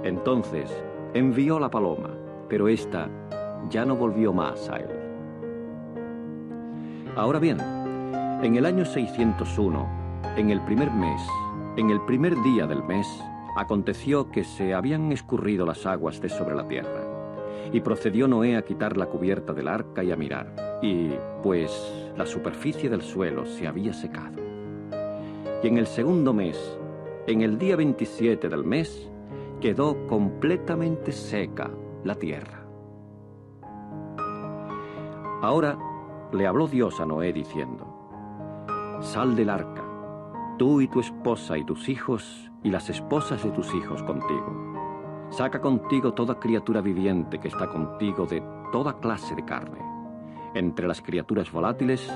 Entonces envió la paloma, pero ésta ya no volvió más a él. Ahora bien, en el año 601, en el primer mes, en el primer día del mes, aconteció que se habían escurrido las aguas de sobre la tierra. Y procedió Noé a quitar la cubierta del arca y a mirar, y pues la superficie del suelo se había secado. Y en el 2º mes, en el día 27 del mes, quedó completamente seca la tierra. Ahora le habló Dios a Noé diciendo: Sal del arca, tú y tu esposa y tus hijos y las esposas de tus hijos contigo. Saca contigo toda criatura viviente que está contigo de toda clase de carne, entre las criaturas volátiles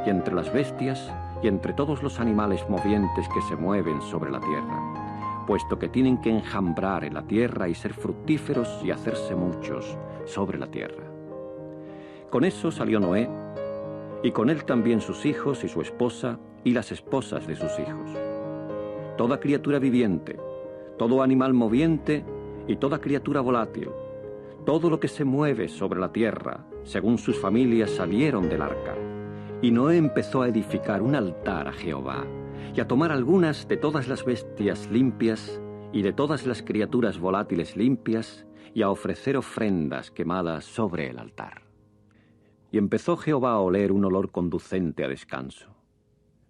y entre las bestias y entre todos los animales movientes que se mueven sobre la tierra, puesto que tienen que enjambrar en la tierra y ser fructíferos y hacerse muchos sobre la tierra. Con eso salió Noé, y con él también sus hijos y su esposa y las esposas de sus hijos. Toda criatura viviente, todo animal moviente y toda criatura volátil, todo lo que se mueve sobre la tierra, según sus familias, salieron del arca. Y Noé empezó a edificar un altar a Jehová, y a tomar algunas de todas las bestias limpias y de todas las criaturas volátiles limpias, y a ofrecer ofrendas quemadas sobre el altar. Y empezó Jehová a oler un olor conducente a descanso.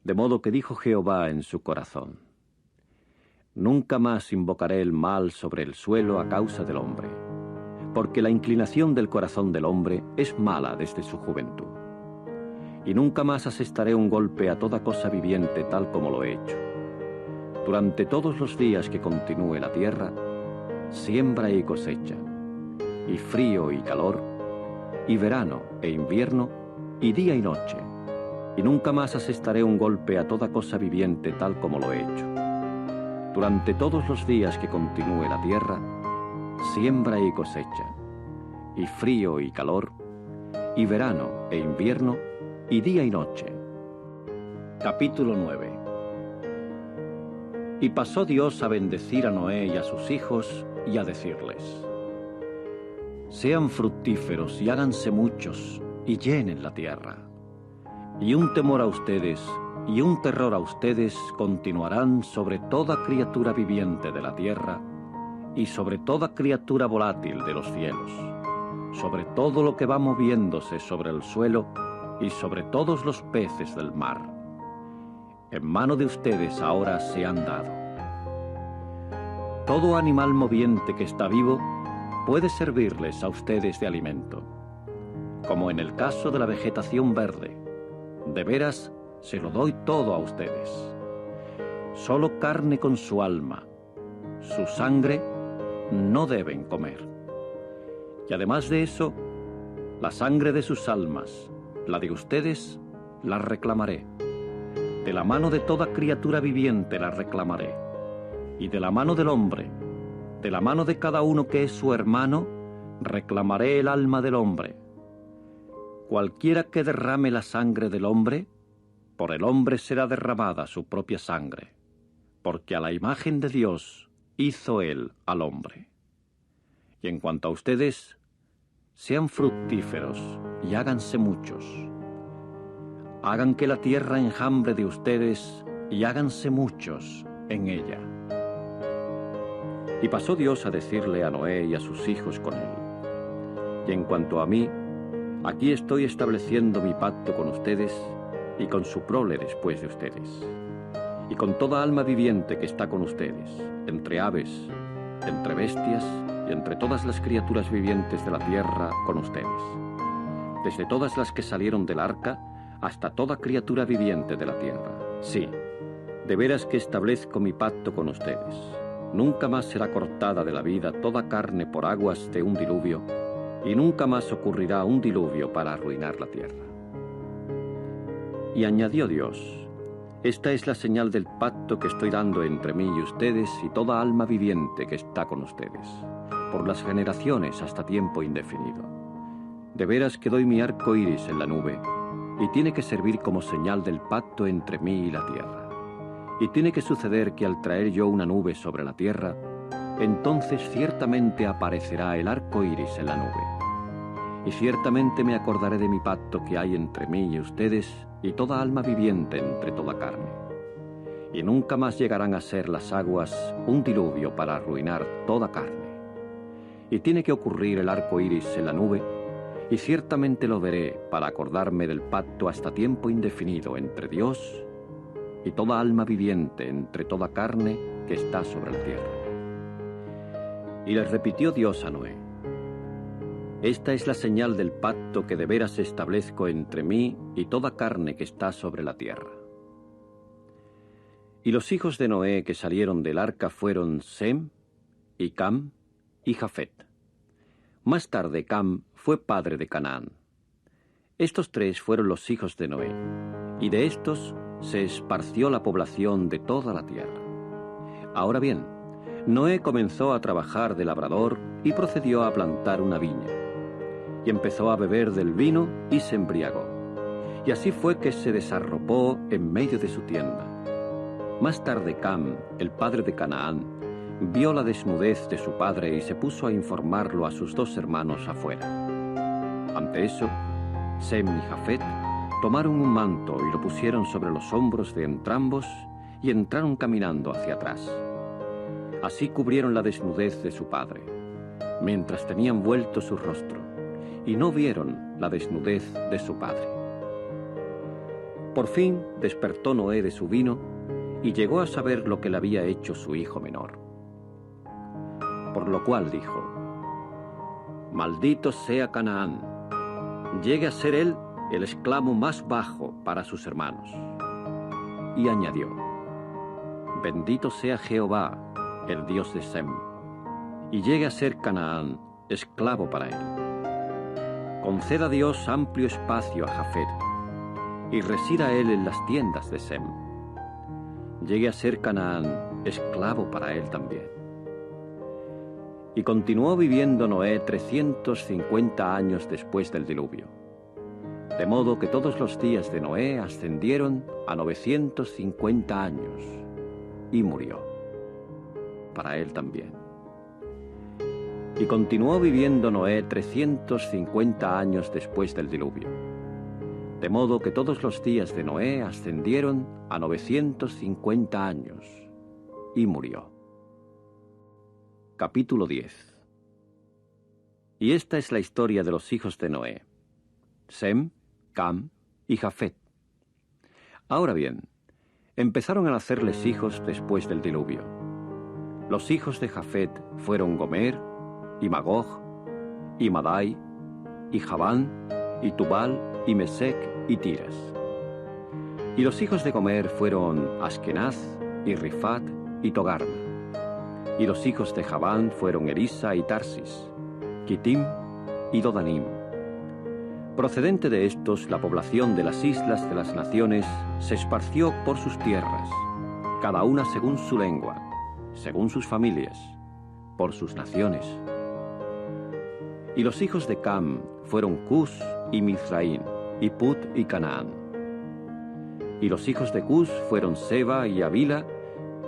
De modo que dijo Jehová en su corazón: Nunca más invocaré el mal sobre el suelo a causa del hombre, porque la inclinación del corazón del hombre es mala desde su juventud. Y nunca más asestaré un golpe a toda cosa viviente tal como lo he hecho. Durante todos los días que continúe la tierra, siembra y cosecha, y frío y calor, y verano e invierno, y día y noche. Y nunca más asestaré un golpe a toda cosa viviente tal como lo he hecho. Durante todos los días que continúe la tierra, siembra y cosecha, y frío y calor, y verano e invierno, y día y noche. Capítulo 9. Y pasó Dios a bendecir a Noé y a sus hijos, y a decirles: Sean fructíferos y háganse muchos, y llenen la tierra. Y un temor a ustedes y un terror a ustedes continuarán sobre toda criatura viviente de la tierra y sobre toda criatura volátil de los cielos, sobre todo lo que va moviéndose sobre el suelo y sobre todos los peces del mar. En mano de ustedes ahora se han dado. Todo animal moviente que está vivo puede servirles a ustedes de alimento, como en el caso de la vegetación verde. De veras, se lo doy todo a ustedes. Solo carne con su alma, su sangre, no deben comer. Y además de eso, la sangre de sus almas, la de ustedes, la reclamaré. De la mano de toda criatura viviente la reclamaré, y de la mano del hombre, de la mano de cada uno que es su hermano, reclamaré el alma del hombre. Cualquiera que derrame la sangre del hombre, por el hombre será derramada su propia sangre, porque a la imagen de Dios hizo él al hombre. Y en cuanto a ustedes, sean fructíferos y háganse muchos. Hagan que la tierra enjambre de ustedes y háganse muchos en ella. Y pasó Dios a decirle a Noé y a sus hijos con él: y en cuanto a mí, aquí estoy estableciendo mi pacto con ustedes y con su prole después de ustedes, y con toda alma viviente que está con ustedes, entre aves, entre bestias y entre todas las criaturas vivientes de la tierra con ustedes, desde todas las que salieron del arca hasta toda criatura viviente de la tierra. Sí, de veras que establezco mi pacto con ustedes. Nunca más será cortada de la vida toda carne por aguas de un diluvio, y nunca más ocurrirá un diluvio para arruinar la tierra. Y añadió Dios: esta es la señal del pacto que estoy dando entre mí y ustedes y toda alma viviente que está con ustedes, por las generaciones hasta tiempo indefinido. De veras que doy mi arco iris en la nube, y tiene que servir como señal del pacto entre mí y la tierra. Y tiene que suceder que al traer yo una nube sobre la tierra, entonces ciertamente aparecerá el arco iris en la nube. Y ciertamente me acordaré de mi pacto que hay entre mí y ustedes y toda alma viviente entre toda carne. Y nunca más llegarán a ser las aguas un diluvio para arruinar toda carne. Y tiene que ocurrir el arco iris en la nube, y ciertamente lo veré para acordarme del pacto hasta tiempo indefinido entre Dios y toda alma viviente entre toda carne que está sobre la tierra. Y les repitió Dios a Noé: esta es la señal del pacto que de veras establezco entre mí y toda carne que está sobre la tierra. Y los hijos de Noé que salieron del arca fueron Sem, y Cam, y Jafet. Más tarde Cam fue padre de Canaán. Estos tres fueron los hijos de Noé, y de estos se esparció la población de toda la tierra. Ahora bien, Noé comenzó a trabajar de labrador y procedió a plantar una viña, y empezó a beber del vino y se embriagó. Y así fue que se desarropó en medio de su tienda. Más tarde Cam, el padre de Canaán, vio la desnudez de su padre y se puso a informarlo a sus dos hermanos afuera. Ante eso, Sem y Jafet tomaron un manto y lo pusieron sobre los hombros de entrambos y entraron caminando hacia atrás. Así cubrieron la desnudez de su padre, mientras tenían vuelto su rostro, y no vieron la desnudez de su padre. Por fin despertó Noé de su vino y llegó a saber lo que le había hecho su hijo menor. Por lo cual dijo: maldito sea Canaán, llegue a ser él el esclavo más bajo para sus hermanos. Y añadió: bendito sea Jehová, el Dios de Sem, y llegue a ser Canaán esclavo para él. Conceda Dios amplio espacio a Jafet, y resida él en las tiendas de Sem. Llegue a ser Canaán esclavo para él también. Y continuó viviendo Noé 350 años después del diluvio. De modo que todos los días de Noé ascendieron a 950 años, y murió. Para él también. Y continuó viviendo Noé 350 años después del diluvio. De modo que todos los días de Noé ascendieron a 950 años, y murió. Capítulo 10. Y esta es la historia de los hijos de Noé: Sem, Cam y Jafet. Ahora bien, empezaron a nacerles hijos después del diluvio. Los hijos de Jafet fueron Gomer, y Magog, y Madai, y Javán, y Tubal, y Mesec, y Tiras. Y los hijos de Gomer fueron Askenaz, y Rifat, y Togarma. Y los hijos de Javán fueron Elisa y Tarsis, Kitim y Dodanim. Procedente de estos, la población de las islas de las naciones se esparció por sus tierras, cada una según su lengua, según sus familias, por sus naciones. Y los hijos de Cam fueron Cus y Mizraim, y Put y Canaán. Y los hijos de Cus fueron Seba y Havila,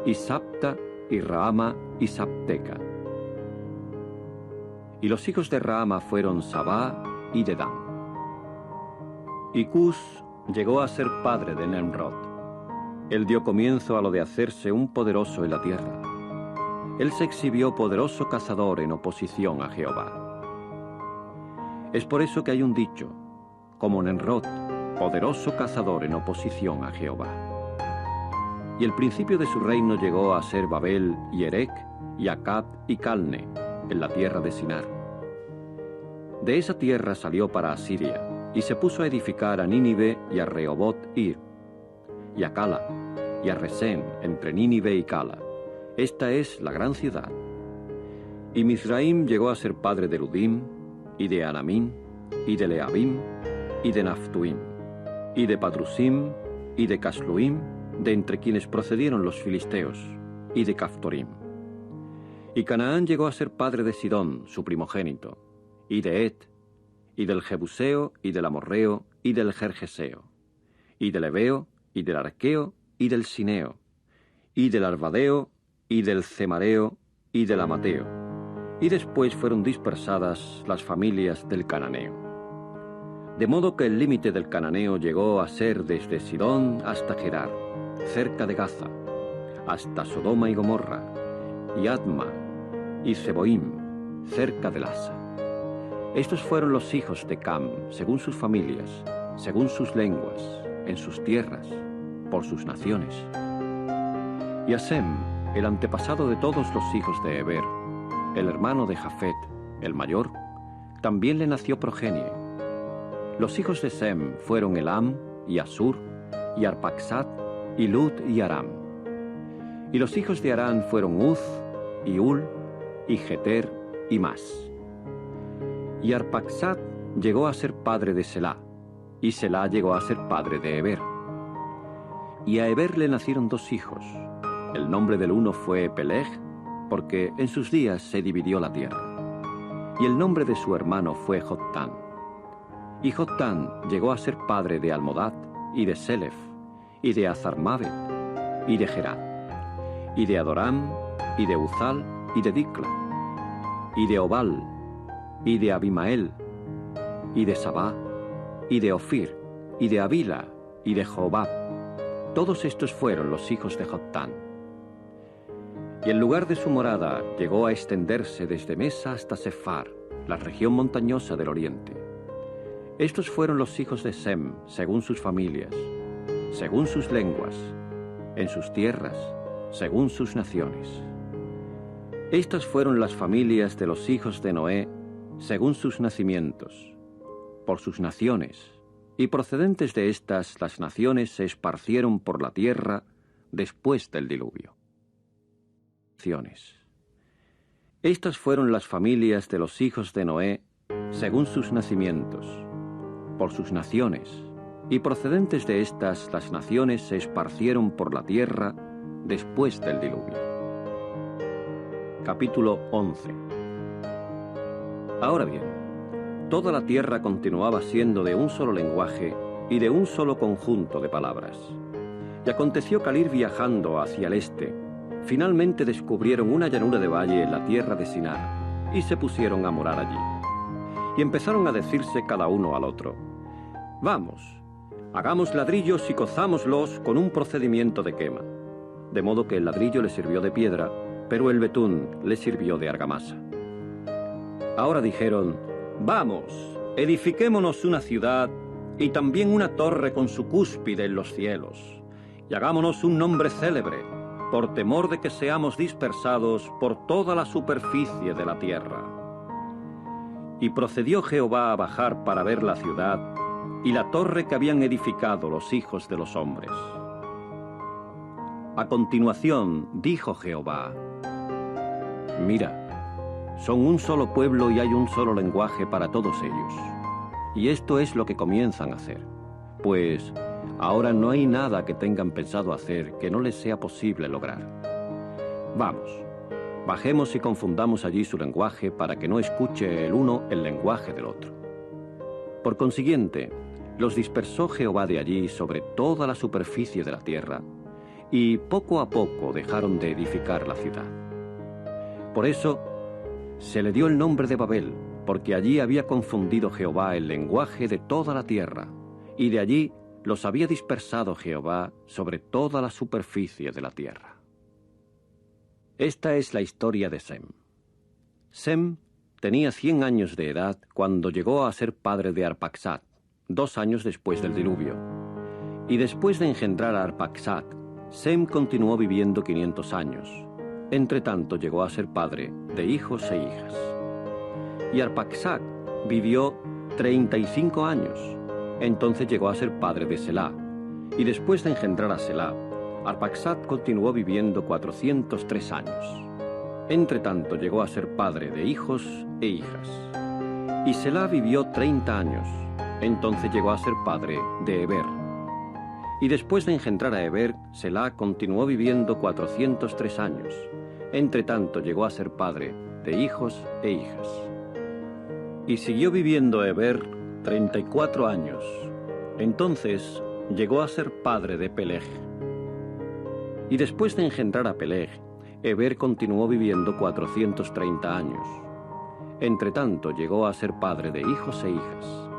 y Sabta, y Raama, y Sabteca. Y los hijos de Raama fueron Sabá y Dedán. Y Cus llegó a ser padre de Nimrod. Él dio comienzo a lo de hacerse un poderoso en la tierra. Él se exhibió poderoso cazador en oposición a Jehová. Es por eso que hay un dicho, como Nimrod, poderoso cazador en oposición a Jehová. Y el principio de su reino llegó a ser Babel y Erec, y Acad y Calne, en la tierra de Sinar. De esa tierra salió para Asiria, y se puso a edificar a Nínive y a Rehobot-ir, y a Cala, y a Resén, entre Nínive y Cala. Esta es la gran ciudad. Y Mizraim llegó a ser padre de Ludim, y de Anamín, y de Leabim, y de Naftuim, y de Patrusim, y de Casluim, de entre quienes procedieron los filisteos, y de Caftorim. Y Canaán llegó a ser padre de Sidón, su primogénito, y de Et, y del Jebuseo, y del Amorreo, y del Gergeseo, y del Ebeo, y del Arqueo, y del Sineo, y del Arvadeo, y del Cemareo, y del Amateo. Y después fueron dispersadas las familias del Cananeo. De modo que el límite del Cananeo llegó a ser desde Sidón hasta Gerar, cerca de Gaza, hasta Sodoma y Gomorra, y Adma, y Zeboim, cerca de Lasa. Estos fueron los hijos de Cam, según sus familias, según sus lenguas, en sus tierras, por sus naciones. Y a Sem, el antepasado de todos los hijos de Heber, el hermano de Jafet, el mayor, también le nació progenie. Los hijos de Sem fueron Elam, y Asur, y Arpaxad, y Lud, y Aram. Y los hijos de Aram fueron Uz, y Ul, y Geter, y Mas. Y Arpaxad llegó a ser padre de Selá, y Selá llegó a ser padre de Heber. Y a Heber le nacieron dos hijos. El nombre del uno fue Peleg, porque en sus días se dividió la tierra. Y el nombre de su hermano fue Jottán. Y Jottán llegó a ser padre de Almodad, y de Selef, y de Azarmaveth, y de Gerat, y de Adoram, y de Uzal, y de Dicla, y de Obal, y de Abimael, y de Sabá, y de Ofir, y de Havila, y de Jobab. Todos estos fueron los hijos de Jottán. Y el lugar de su morada llegó a extenderse desde Mesa hasta Sefar, la región montañosa del oriente. Estos fueron los hijos de Sem, según sus familias, según sus lenguas, en sus tierras, según sus naciones. Estas fueron las familias de los hijos de Noé, según sus nacimientos, por sus naciones, y procedentes de estas las naciones se esparcieron por la tierra después del diluvio. Estas fueron las familias de los hijos de Noé, según sus nacimientos, por sus naciones, y procedentes de estas las naciones se esparcieron por la tierra después del diluvio. Capítulo 11. Ahora bien, toda la tierra continuaba siendo de un solo lenguaje y de un solo conjunto de palabras. Y aconteció que al ir viajando hacia el este, finalmente descubrieron una llanura de valle en la tierra de Sinar, y se pusieron a morar allí. Y empezaron a decirse cada uno al otro: «Vamos, hagamos ladrillos y cozámoslos con un procedimiento de quema». De modo que el ladrillo le sirvió de piedra, pero el betún le sirvió de argamasa. Ahora dijeron: «Vamos, edifiquémonos una ciudad y también una torre con su cúspide en los cielos, y hagámonos un nombre célebre, por temor de que seamos dispersados por toda la superficie de la tierra». Y procedió Jehová a bajar para ver la ciudad y la torre que habían edificado los hijos de los hombres. A continuación dijo Jehová: «Mira, son un solo pueblo y hay un solo lenguaje para todos ellos. Y esto es lo que comienzan a hacer, pues ahora no hay nada que tengan pensado hacer que no les sea posible lograr. Vamos, bajemos y confundamos allí su lenguaje para que no escuche el uno el lenguaje del otro. Por consiguiente, los dispersó Jehová de allí sobre toda la superficie de la tierra, y poco a poco dejaron de edificar la ciudad. Por eso se le dio el nombre de Babel, porque allí había confundido Jehová el lenguaje de toda la tierra, y de allí los había dispersado Jehová sobre toda la superficie de la tierra. Esta es la historia de Sem. Sem tenía 100 años de edad cuando llegó a ser padre de Arpaxad, 2 años después del diluvio. Y después de engendrar a Arpaxad, Sem continuó viviendo 500 años. Entretanto llegó a ser padre de hijos e hijas. Y Arpaxad vivió 35 años. Entonces llegó a ser padre de Selá. Y después de engendrar a Selá, Arpaxad continuó viviendo 403 años. Entretanto llegó a ser padre de hijos e hijas. Y Selá vivió 30 años. Entonces llegó a ser padre de Heber. Y después de engendrar a Heber, Selá continuó viviendo 403 años. Entretanto llegó a ser padre de hijos e hijas. Y siguió viviendo Heber 34 años. Entonces llegó a ser padre de Peleg. Y después de engendrar a Peleg, Heber continuó viviendo 430 años. Entretanto llegó a ser padre de hijos e hijas.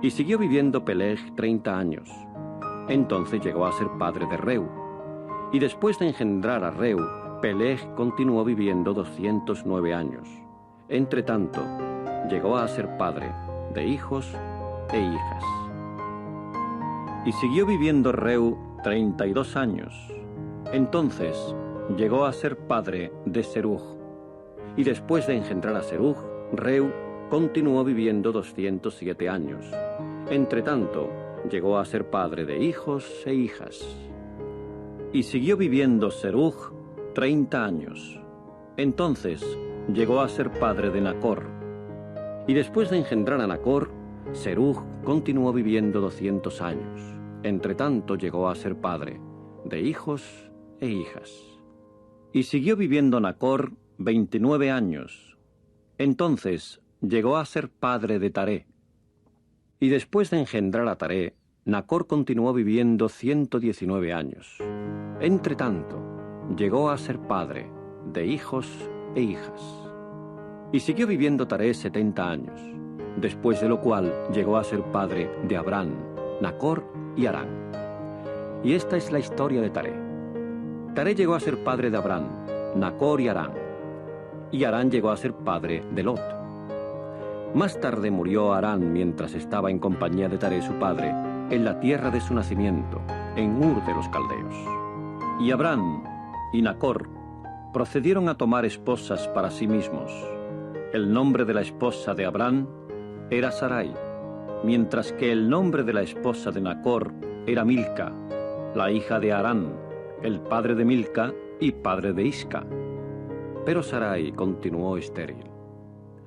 Y siguió viviendo Peleg 30 años. Entonces llegó a ser padre de Reu. Y después de engendrar a Reu, Peleg continuó viviendo 209 años. Entretanto, llegó a ser padre de hijos e hijas. Y siguió viviendo Reu 32 años. Entonces llegó a ser padre de Serug. Y después de engendrar a Serug, Reu continuó viviendo 207 años. Entretanto, llegó a ser padre de hijos e hijas. Y siguió viviendo Serug 30 años. Entonces llegó a ser padre de Nacor. Y después de engendrar a Nacor, Serug continuó viviendo 200 años. Entretanto llegó a ser padre de hijos e hijas. Y siguió viviendo Nacor 29 años. Entonces llegó a ser padre de Taré. Y después de engendrar a Taré, Nacor continuó viviendo 119 años. Entretanto, llegó a ser padre de hijos e hijas. Y siguió viviendo Taré 70 años, después de lo cual llegó a ser padre de Abrán, Nacor y Harán. Y esta es la historia de Taré. Taré llegó a ser padre de Abrán, Nacor y Harán. Y Harán llegó a ser padre de Lot. Más tarde murió Harán mientras estaba en compañía de Taré su padre, en la tierra de su nacimiento, en Ur de los Caldeos. Y Abrán y Nacor procedieron a tomar esposas para sí mismos. El nombre de la esposa de Abrán era Sarai, mientras que el nombre de la esposa de Nacor era Milca, la hija de Harán, el padre de Milca y padre de Isca. Pero Sarai continuó estéril.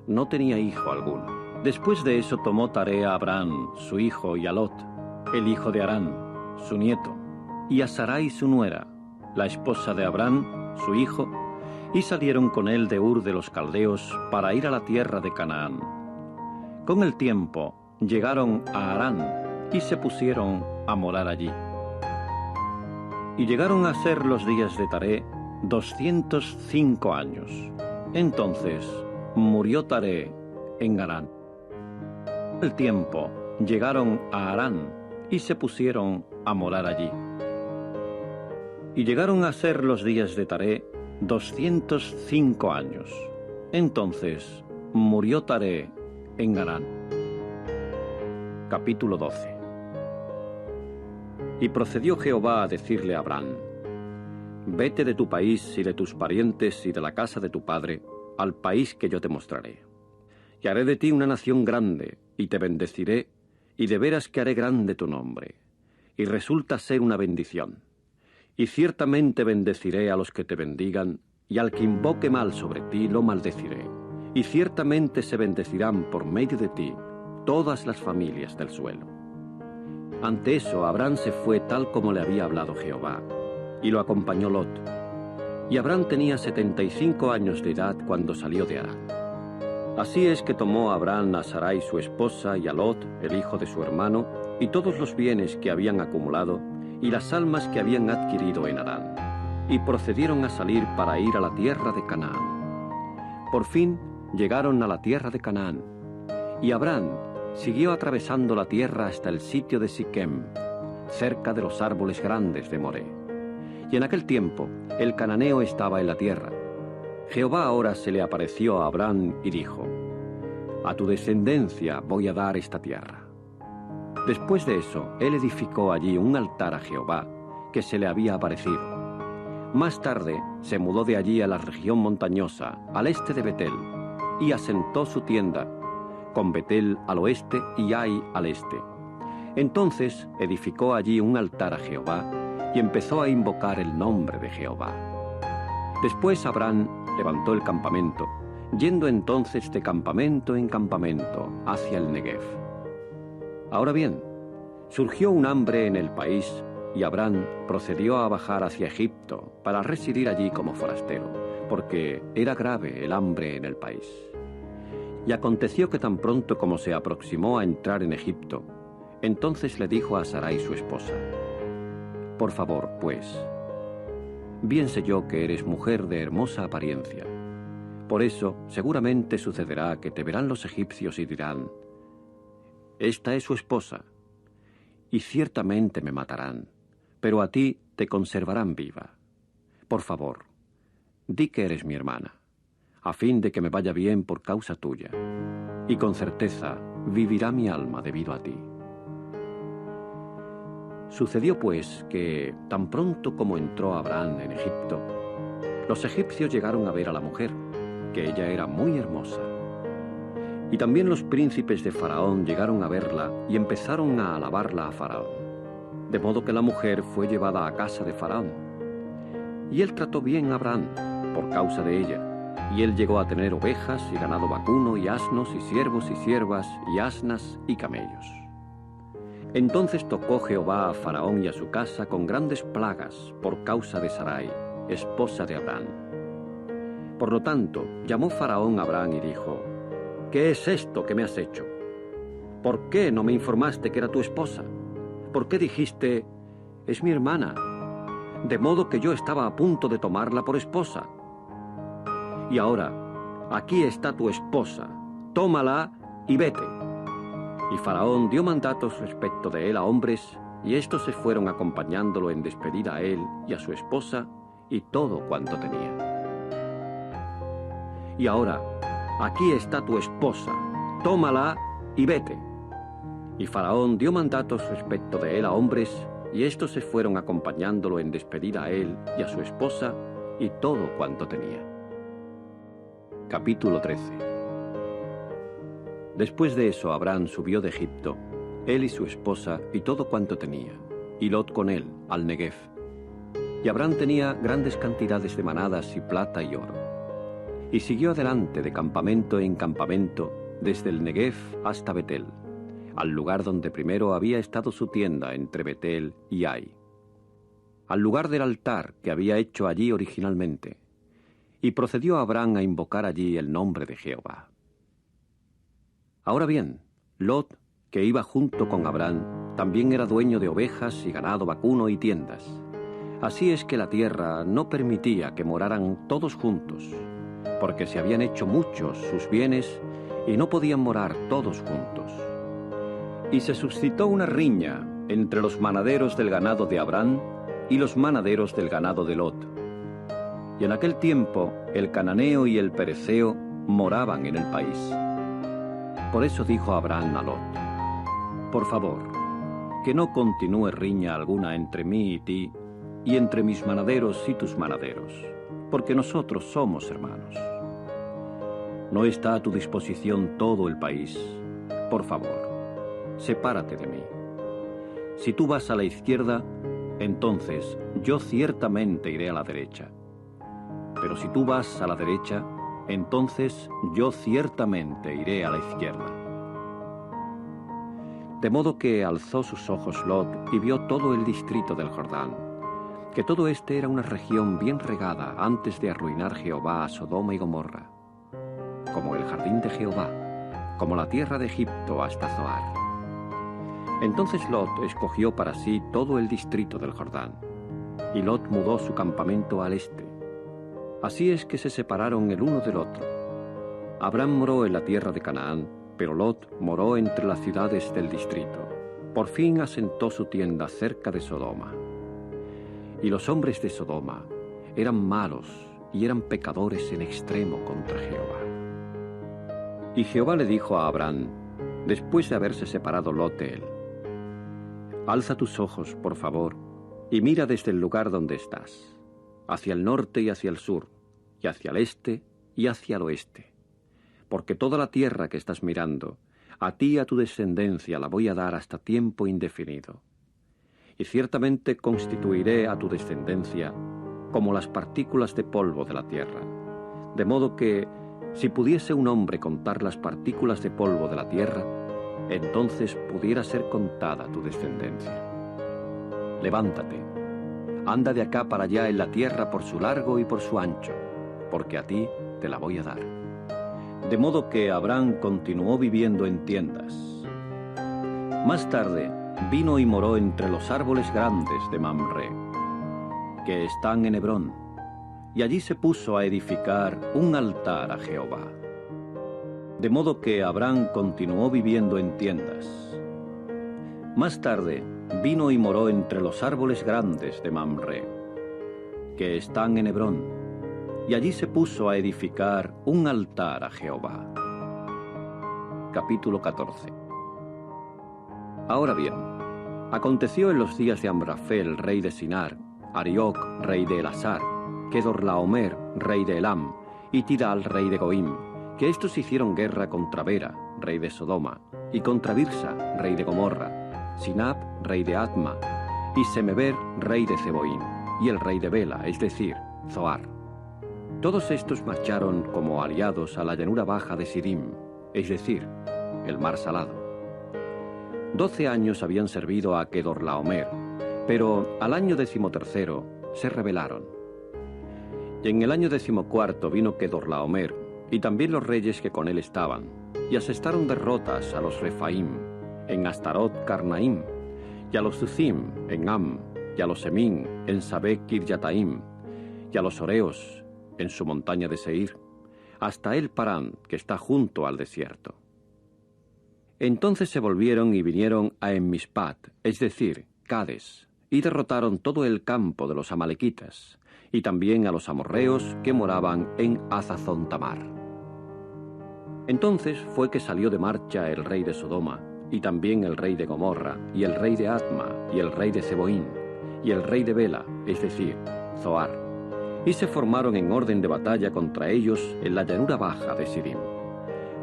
No tenía hijo alguno. Después de eso tomó Taré a Abrán, su hijo, y a Lot, el hijo de Harán, su nieto, y a Sarai su nuera, la esposa de Abrán, su hijo, y salieron con él de Ur de los Caldeos para ir a la tierra de Canaán. Con el tiempo llegaron a Harán y se pusieron a morar allí. Y llegaron a ser los días de Taré 205 años. Entonces murió Taré en Harán. Con el tiempo llegaron a Harán y se pusieron a morar allí. Y llegaron a ser los días de Taré 205 años. Entonces murió Taré en Harán. Capítulo 12. Y procedió Jehová a decirle a Abrán: Vete de tu país y de tus parientes y de la casa de tu padre al país que yo te mostraré. Y haré de ti una nación grande, y te bendeciré, y de veras que haré grande tu nombre, y resulta ser una bendición. Y ciertamente bendeciré a los que te bendigan, y al que invoque mal sobre ti lo maldeciré. Y ciertamente se bendecirán por medio de ti todas las familias del suelo. Ante eso, Abraham se fue tal como le había hablado Jehová, y lo acompañó Lot. Y Abraham tenía 75 años de edad cuando salió de Harán. Así es que tomó Abraham a Sarai su esposa y a Lot, el hijo de su hermano, y todos los bienes que habían acumulado y las almas que habían adquirido en Harán, y procedieron a salir para ir a la tierra de Canaán. Por fin llegaron a la tierra de Canaán, y Abraham siguió atravesando la tierra hasta el sitio de Siquem, cerca de los árboles grandes de Moré. Y en aquel tiempo el cananeo estaba en la tierra. Jehová ahora se le apareció a Abraham y dijo: a tu descendencia voy a dar esta tierra. Después de eso, él edificó allí un altar a Jehová, que se le había aparecido. Más tarde se mudó de allí a la región montañosa, al este de Betel, y asentó su tienda, con Betel al oeste y Ai al este. Entonces edificó allí un altar a Jehová, y empezó a invocar el nombre de Jehová. Después Abraham levantó el campamento, yendo entonces de campamento en campamento hacia el Negev. Ahora bien, surgió un hambre en el país, y Abraham procedió a bajar hacia Egipto para residir allí como forastero, porque era grave el hambre en el país. Y aconteció que tan pronto como se aproximó a entrar en Egipto, entonces le dijo a Sarai su esposa: por favor, pues, bien sé yo que eres mujer de hermosa apariencia. Por eso seguramente sucederá que te verán los egipcios y dirán: esta es su esposa, y ciertamente me matarán, pero a ti te conservarán viva. Por favor, di que eres mi hermana, a fin de que me vaya bien por causa tuya, y con certeza vivirá mi alma debido a ti. Sucedió pues que, tan pronto como entró Abraham en Egipto, los egipcios llegaron a ver a la mujer, que ella era muy hermosa. Y también los príncipes de Faraón llegaron a verla y empezaron a alabarla a Faraón. De modo que la mujer fue llevada a casa de Faraón. Y él trató bien a Abraham por causa de ella, y él llegó a tener ovejas y ganado vacuno y asnos y siervos y siervas y asnas y camellos. Entonces tocó Jehová a Faraón y a su casa con grandes plagas por causa de Sarai, esposa de Abraham. Por lo tanto, llamó Faraón a Abraham y dijo: ¿qué es esto que me has hecho? ¿Por qué no me informaste que era tu esposa? ¿Por qué dijiste: es mi hermana? De modo que yo estaba a punto de tomarla por esposa. Y ahora, aquí está tu esposa, tómala y vete. Y Faraón dio mandatos respecto de él a hombres, y estos se fueron acompañándolo en despedida a él y a su esposa y todo cuanto tenía. Y ahora, aquí está tu esposa, tómala y vete. Y Faraón dio mandatos respecto de él a hombres, y estos se fueron acompañándolo en despedida a él y a su esposa y todo cuanto tenía. Capítulo 13. Después de eso Abraham subió de Egipto, él y su esposa y todo cuanto tenía, y Lot con él, al Negev. Y Abraham tenía grandes cantidades de manadas y plata y oro. Y siguió adelante de campamento en campamento, desde el Negev hasta Betel, al lugar donde primero había estado su tienda entre Betel y Ai, al lugar del altar que había hecho allí originalmente. Y procedió Abraham a invocar allí el nombre de Jehová. Ahora bien, Lot, que iba junto con Abraham, también era dueño de ovejas y ganado vacuno y tiendas. Así es que la tierra no permitía que moraran todos juntos, porque se habían hecho muchos sus bienes y no podían morar todos juntos. Y se suscitó una riña entre los manaderos del ganado de Abraham y los manaderos del ganado de Lot. Y en aquel tiempo el cananeo y el perezeo moraban en el país. Por eso dijo Abraham a Lot: por favor, que no continúe riña alguna entre mí y ti, y entre mis manaderos y tus manaderos, porque nosotros somos hermanos. ¿No está a tu disposición todo el país? Por favor, sepárate de mí. Si tú vas a la izquierda, entonces yo ciertamente iré a la derecha. Pero si tú vas a la derecha, entonces yo ciertamente iré a la izquierda. De modo que alzó sus ojos Lot y vio todo el distrito del Jordán, que todo este era una región bien regada antes de arruinar Jehová a Sodoma y Gomorra, como el jardín de Jehová, como la tierra de Egipto hasta Zoar. Entonces Lot escogió para sí todo el distrito del Jordán, y Lot mudó su campamento al este. Así es que se separaron el uno del otro. Abraham moró en la tierra de Canaán, pero Lot moró entre las ciudades del distrito. Por fin asentó su tienda cerca de Sodoma. Y los hombres de Sodoma eran malos y eran pecadores en extremo contra Jehová. Y Jehová le dijo a Abraham, después de haberse separado Lot de él: alza tus ojos, por favor, y mira desde el lugar donde estás, hacia el norte y hacia el sur, y hacia el este y hacia el oeste. Porque toda la tierra que estás mirando, a ti y a tu descendencia la voy a dar hasta tiempo indefinido. Y ciertamente constituiré a tu descendencia como las partículas de polvo de la tierra, de modo que, si pudiese un hombre contar las partículas de polvo de la tierra, entonces pudiera ser contada tu descendencia. Levántate, anda de acá para allá en la tierra por su largo y por su ancho, porque a ti te la voy a dar. De modo que Abraham continuó viviendo en tiendas. Más tarde vino y moró entre los árboles grandes de Mamre, que están en Hebrón, y allí se puso a edificar un altar a Jehová. De modo que Abraham continuó viviendo en tiendas. Más tarde vino y moró entre los árboles grandes de Mamre, que están en Hebrón, y allí se puso a edificar un altar a Jehová. Capítulo 14. Ahora bien, aconteció en los días de Amrafel, rey de Sinar, Arioc, rey de Elasar, Kedorlaomer, rey de Elam, y Tidal, rey de Goim, que estos hicieron guerra contra Bera, rey de Sodoma, y contra Birsa, rey de Gomorra, Sinab, rey de Adma, y Semeber, rey de Zeboim, y el rey de Bela, es decir, Zoar. Todos estos marcharon como aliados a la llanura baja de Sidim, es decir, el mar salado. 12 años habían servido a Kedorlaomer, pero al año 13 se rebelaron. Y en el año 14 vino Kedorlaomer, y también los reyes que con él estaban, y asestaron derrotas a los Refaim, en Astarot Carnaim, y a los Zuzim, en Am, y a los Semín, en Sabek Kirjataim, y a los Oreos, en su montaña de Seir, hasta el Parán, que está junto al desierto. Entonces se volvieron y vinieron a Enmispat, es decir, Cades, y derrotaron todo el campo de los amalequitas, y también a los amorreos que moraban en Hazazón Tamar. Entonces fue que salió de marcha el rey de Sodoma, y también el rey de Gomorra, y el rey de Adma, y el rey de Zeboín, y el rey de Bela, es decir, Zoar, y se formaron en orden de batalla contra ellos en la llanura baja de Sidim,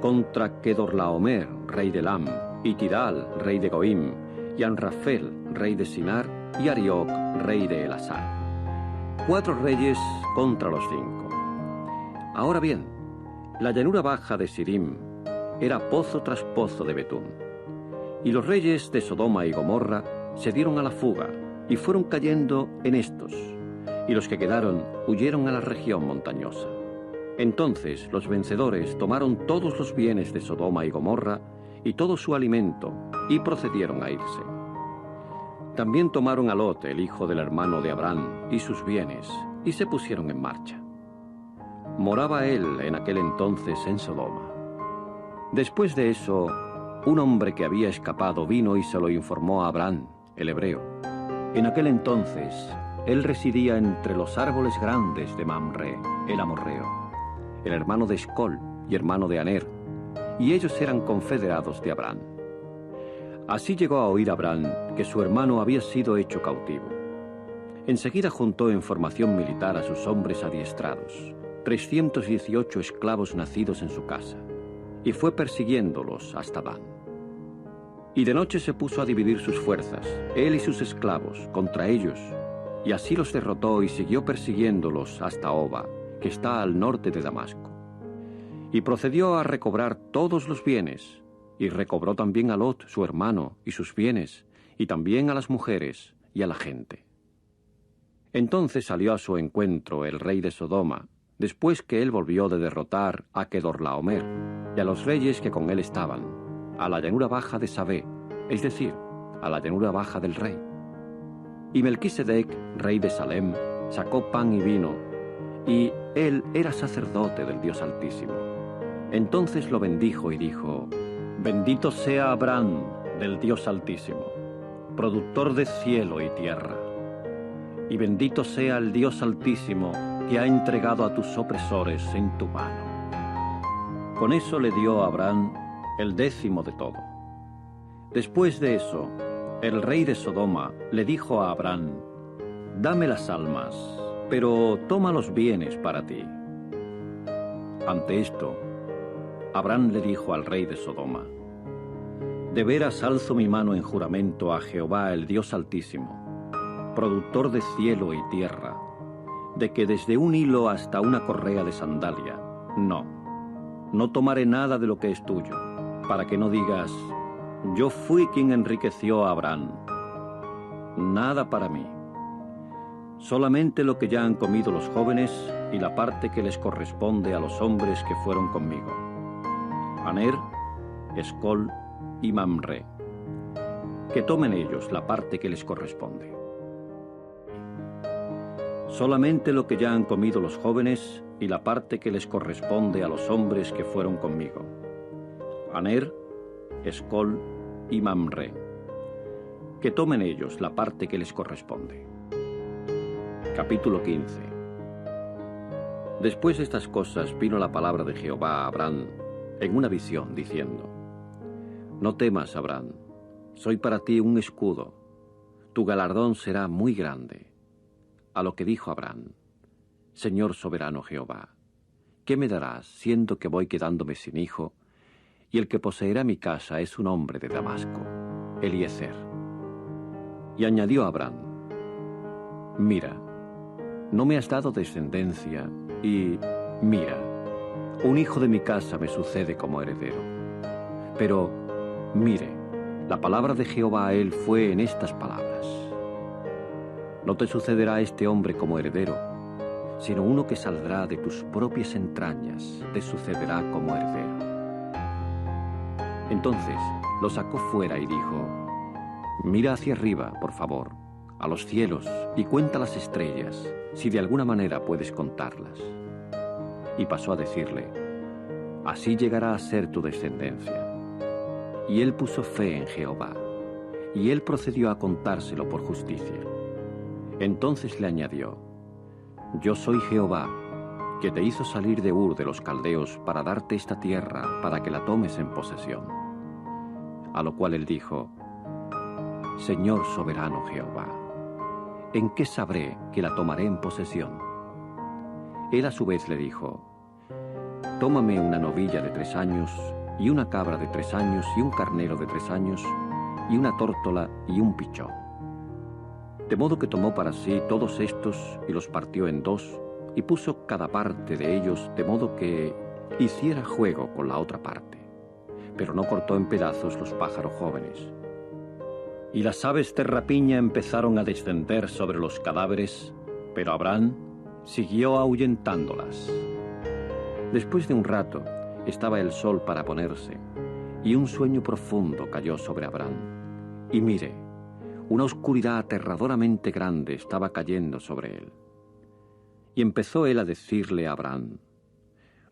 contra Kedorlaomer, rey de Elam, y Tidal, rey de Goim, y Amrafel, rey de Sinar, y Arioc, rey de Elasar. 4 reyes contra los 5. Ahora bien, la llanura baja de Sidim era pozo tras pozo de betún, y los reyes de Sodoma y Gomorra se dieron a la fuga, y fueron cayendo en estos, y los que quedaron huyeron a la región montañosa. Entonces los vencedores tomaron todos los bienes de Sodoma y Gomorra y todo su alimento, y procedieron a irse. También tomaron a Lot, el hijo del hermano de Abraham, y sus bienes, y se pusieron en marcha. Moraba él en aquel entonces en Sodoma. Después de eso, un hombre que había escapado vino y se lo informó a Abraham, el hebreo. En aquel entonces, él residía entre los árboles grandes de Mamre, el amorreo, el hermano de Escol y hermano de Aner, y ellos eran confederados de Abraham. Así llegó a oír Abraham que su hermano había sido hecho cautivo. Enseguida juntó en formación militar a sus hombres adiestrados, 318 esclavos nacidos en su casa, y fue persiguiéndolos hasta Dan. Y de noche se puso a dividir sus fuerzas, él y sus esclavos, contra ellos, y así los derrotó y siguió persiguiéndolos hasta Oba, que está al norte de Damasco. Y procedió a recobrar todos los bienes, y recobró también a Lot, su hermano, y sus bienes, y también a las mujeres y a la gente. Entonces salió a su encuentro el rey de Sodoma, después que él volvió de derrotar a Kedorlaomer y a los reyes que con él estaban, a la llanura baja de Sabé, es decir, a la llanura baja del rey. Y Melquisedec, rey de Salem, sacó pan y vino, y él era sacerdote del Dios Altísimo. Entonces lo bendijo y dijo: Bendito sea Abraham del Dios Altísimo, productor de cielo y tierra. Y bendito sea el Dios Altísimo que ha entregado a tus opresores en tu mano. Con eso le dio a Abraham el 10º de todo. Después de eso, el rey de Sodoma le dijo a Abraham: Dame las almas, pero toma los bienes para ti. Ante esto, Abraham le dijo al rey de Sodoma: De veras alzo mi mano en juramento a Jehová el Dios Altísimo, productor de cielo y tierra, de que desde un hilo hasta una correa de sandalia, no tomaré nada de lo que es tuyo, para que no digas: Yo fui quien enriqueció a Abraham. Nada para mí. Solamente lo que ya han comido los jóvenes y la parte que les corresponde a los hombres que fueron conmigo: Aner, Escol y Mamre. Que tomen ellos la parte que les corresponde. Solamente lo que ya han comido los jóvenes y la parte que les corresponde a los hombres que fueron conmigo: Aner, Escol y Mamre. Que tomen ellos la parte que les corresponde. Capítulo 15. Después de estas cosas vino la palabra de Jehová a Abraham en una visión, diciendo: No temas, Abraham, soy para ti un escudo, tu galardón será muy grande. A lo que dijo Abraham: Señor soberano Jehová, ¿qué me darás, siendo que voy quedándome sin hijo, y el que poseerá mi casa es un hombre de Damasco, Eliezer? Y añadió Abraham: Mira, no me has dado descendencia, y mira, un hijo de mi casa me sucede como heredero. Pero, mire, la palabra de Jehová a él fue en estas palabras: No te sucederá este hombre como heredero, sino uno que saldrá de tus propias entrañas te sucederá como heredero. Entonces lo sacó fuera y dijo: Mira hacia arriba, por favor, a los cielos, y cuenta las estrellas, si de alguna manera puedes contarlas. Y pasó a decirle: Así llegará a ser tu descendencia. Y él puso fe en Jehová, y él procedió a contárselo por justicia. Entonces le añadió: Yo soy Jehová, que te hizo salir de Ur de los Caldeos para darte esta tierra, para que la tomes en posesión. A lo cual él dijo: Señor soberano Jehová, ¿en qué sabré que la tomaré en posesión? Él a su vez le dijo: Tómame una novilla de 3 años, y una cabra de 3 años, y un carnero de 3 años, y una tórtola y un pichón. De modo que tomó para sí todos estos y los partió en 2, y puso cada parte de ellos de modo que hiciera juego con la otra parte, pero no cortó en pedazos los pájaros jóvenes. Y las aves de rapiña empezaron a descender sobre los cadáveres, pero Abraham siguió ahuyentándolas. Después de un rato estaba el sol para ponerse, y un sueño profundo cayó sobre Abraham. Y mire, una oscuridad aterradoramente grande estaba cayendo sobre él. Y empezó él a decirle a Abraham: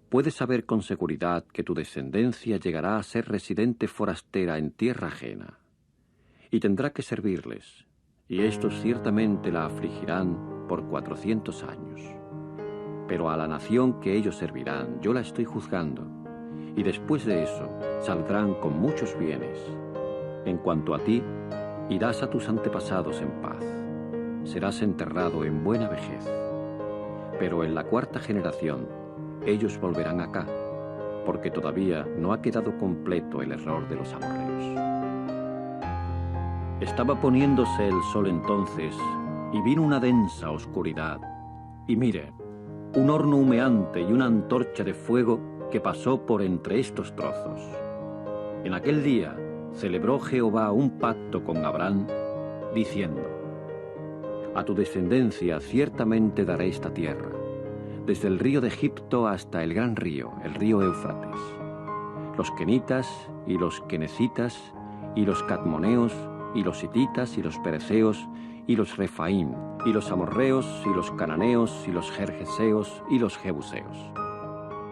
Puedes saber con seguridad que tu descendencia llegará a ser residente forastera en tierra ajena, y tendrá que servirles, y estos ciertamente la afligirán por 400 años. Pero a la nación que ellos servirán yo la estoy juzgando, y después de eso saldrán con muchos bienes. En cuanto a ti, irás a tus antepasados en paz, serás enterrado en buena vejez. Pero en la 4ª generación ellos volverán acá, porque todavía no ha quedado completo el error de los amorreos. Estaba poniéndose el sol entonces, y vino una densa oscuridad, y mire, un horno humeante y una antorcha de fuego que pasó por entre estos trozos. En aquel día celebró Jehová un pacto con Abraham, diciendo: a tu descendencia ciertamente daré esta tierra, desde el río de Egipto hasta el gran río, el río Éufrates. Los kenitas y los kenecitas y los cadmoneos y los hititas y los pereceos y los refaim y los amorreos y los cananeos y los gergeseos y los jebuseos,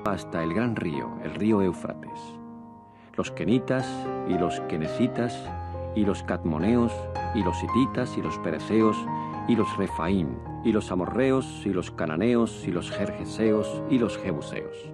hasta el gran río, el río Éufrates. Los kenitas y los kenecitas y los cadmoneos y los hititas y los pereceos y los refaim y los amorreos y los cananeos y los gergeseos y los jebuseos.